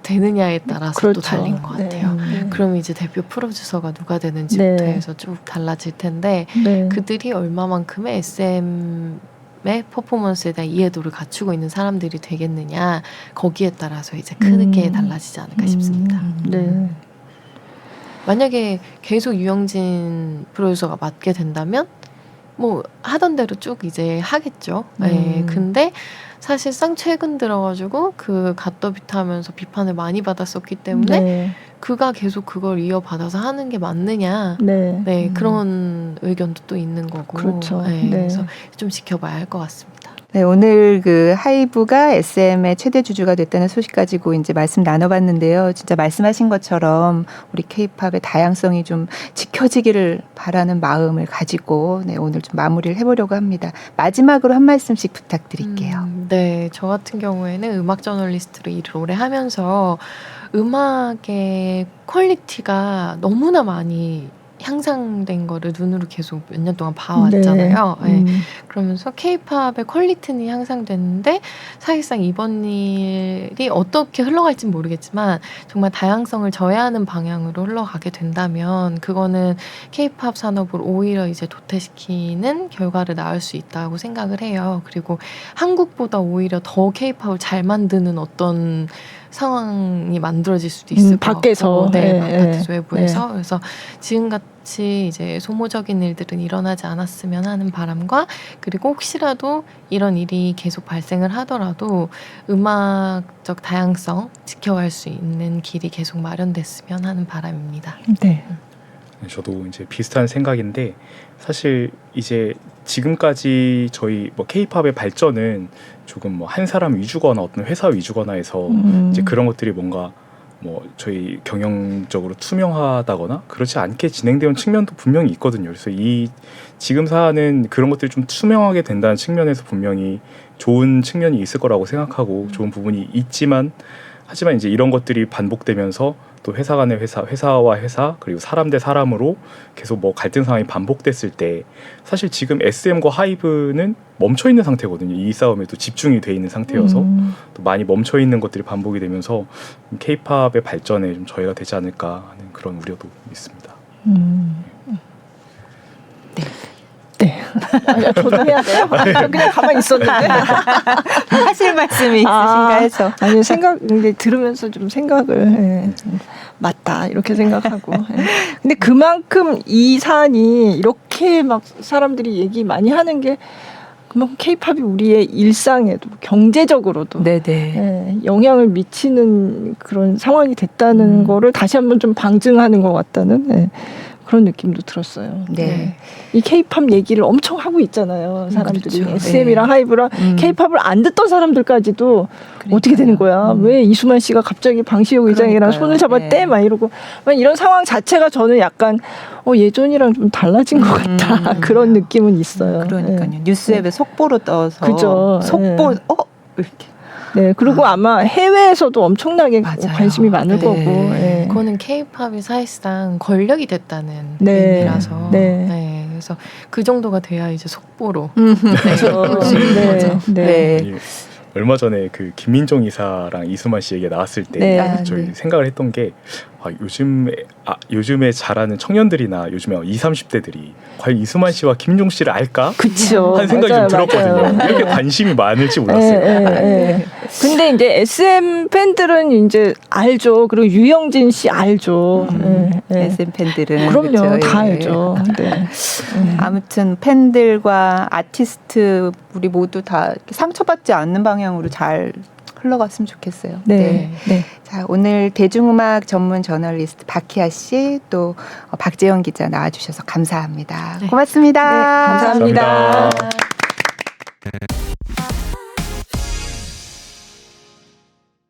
C: 되느냐에 따라서
B: 그렇죠.
C: 또 달린 것 같아요. 그럼 이제 대표 프로듀서가 누가 되는지부터 해서 쭉 달라질 텐데 그들이 얼마만큼의 SM의 퍼포먼스에 대한 이해도를 갖추고 있는 사람들이 되겠느냐 거기에 따라서 이제 크게 달라지지 않을까 싶습니다. 만약에 계속 유영진 프로듀서가 맡게 된다면 뭐 하던 대로 쭉 이제 하겠죠. 근데 사실상 최근 들어가지고 그 갓더비트 하면서 비판을 많이 받았었기 때문에 그가 계속 그걸 이어받아서 하는 게 맞느냐 그런 의견도 또 있는 거고
B: 그렇죠.
C: 그래서 좀 지켜봐야 할 것 같습니다.
A: 네, 오늘 그 하이브가 SM의 최대 주주가 됐다는 소식 가지고 이제 말씀 나눠봤는데요. 진짜 말씀하신 것처럼 우리 K-팝의 다양성이 좀 지켜지기를 바라는 마음을 가지고 오늘 좀 마무리를 해보려고 합니다. 마지막으로 한 말씀씩 부탁드릴게요.
C: 네, 저 같은 경우에는 음악 저널리스트로 일을 오래 하면서 음악의 퀄리티가 너무나 많이 향상된 거를 눈으로 계속 몇 년 동안 봐왔잖아요. 그러면서 K-팝의 퀄리티는 향상됐는데 사실상 이번 일이 어떻게 흘러갈지는 모르겠지만 정말 다양성을 저해하는 방향으로 흘러가게 된다면 그거는 K-팝 산업을 오히려 이제 도태시키는 결과를 낳을 수 있다고 생각을 해요. 그리고 한국보다 오히려 더 K-팝을 잘 만드는 어떤 상황이 만들어질 수도 있을 것
B: 밖에서.
C: 같고, 바깥에서 외부에서 그래서 지금같이 이제 소모적인 일들은 일어나지 않았으면 하는 바람과 그리고 혹시라도 이런 일이 계속 발생을 하더라도 음악적 다양성 지켜갈 수 있는 길이 계속 마련됐으면 하는 바람입니다.
D: 저도 이제 비슷한 생각인데 사실 이제 지금까지 저희 뭐 K-팝의 발전은 조금 뭐 한 사람 위주거나 어떤 회사 위주거나 해서 이제 그런 것들이 뭔가 뭐 저희 경영적으로 투명하다거나 그렇지 않게 진행되어 온 측면도 분명히 있거든요. 그래서 이 지금 사안은 그런 것들이 좀 투명하게 된다는 측면에서 분명히 좋은 측면이 있을 거라고 생각하고 좋은 부분이 있지만 하지만 이제 이런 것들이 반복되면서 또 회사 간의 회사와 회사 그리고 사람 대 사람으로 계속 뭐 갈등 상황이 반복됐을 때 사실 지금 SM과 하이브는 멈춰 있는 상태거든요. 이 싸움에 또 집중이 돼 있는 상태여서 또 많이 멈춰 있는 것들이 반복이 되면서 K-팝의 발전에 좀 저해가 되지 않을까 하는 그런 우려도 있습니다.
B: 저도 해야 돼요? 그냥 가만히 있었는데.
A: 하실 말씀이 있으신가 해서.
B: 아니 들으면서 좀 생각을 맞다 이렇게 생각하고. 근데 그만큼 이 사안이 이렇게 막 사람들이 얘기 많이 하는 게 그만큼 케이팝이 우리의 일상에도 경제적으로도
A: 네네.
B: 예, 영향을 미치는 그런 상황이 됐다는 거를 다시 한번 좀 방증하는 것 같다는 예, 그런 느낌도 들었어요.
A: 네.
B: 이 케이팝 얘기를 엄청 하고 있잖아요. 사람들이
A: 그렇죠.
B: SM이랑 하이브랑 케이팝을 안 듣던 사람들까지도 어떻게 되는 거야? 왜 이수만 씨가 갑자기 방시혁 의장이랑
A: 그러니까요.
B: 손을 잡았대?
A: 네.
B: 막 이러고 막 이런 상황 자체가 저는 약간 예전이랑 좀 달라진 것 같다 그런 느낌은 있어요.
A: 그러니까요. 뉴스앱에 속보로 떠서
B: 그죠.
A: 속보 이렇게.
B: 네, 그리고 아마 해외에서도 엄청나게
A: 맞아요.
B: 관심이 많을
A: 네.
B: 거고. 예.
C: 그거는 케이팝이 사실상 권력이 됐다는
B: 네.
C: 의미라서
B: 네.
C: 그래서 그 정도가 돼야 이제 속보로
B: 그렇죠. 네. 네.
D: 아니, 얼마 전에 그 김민종 이사랑 이수만 씨 얘기가 나왔을 때
B: 네.
D: 저희
A: 네.
D: 생각을 했던 게 요즘에 자라는 청년들이나 요즘에 20, 30대들이 과연 이수만 씨와 김종 씨를 알까?
B: 그쵸.
D: 한 생각이
B: 맞아요,
D: 좀 들었거든요.
B: 맞아요.
D: 이렇게 관심이 많을지 몰랐어요.
B: 예. 근데 이제 SM 팬들은 이제 알죠. 그리고 유영진 씨 알죠.
A: SM 팬들은
B: 그럼요.
A: 그렇죠.
B: 다
A: 예.
B: 알죠. 네.
A: 아무튼 팬들과 아티스트 우리 모두 다 이렇게 상처받지 않는 방향으로 잘 흘러갔으면 좋겠어요.
B: 네. 네.
A: 자, 오늘 대중음악 전문 저널리스트 박희아 씨 또 박재영 기자 나와주셔서 감사합니다.
C: 네.
A: 고맙습니다.
B: 네, 감사합니다.
D: 감사합니다.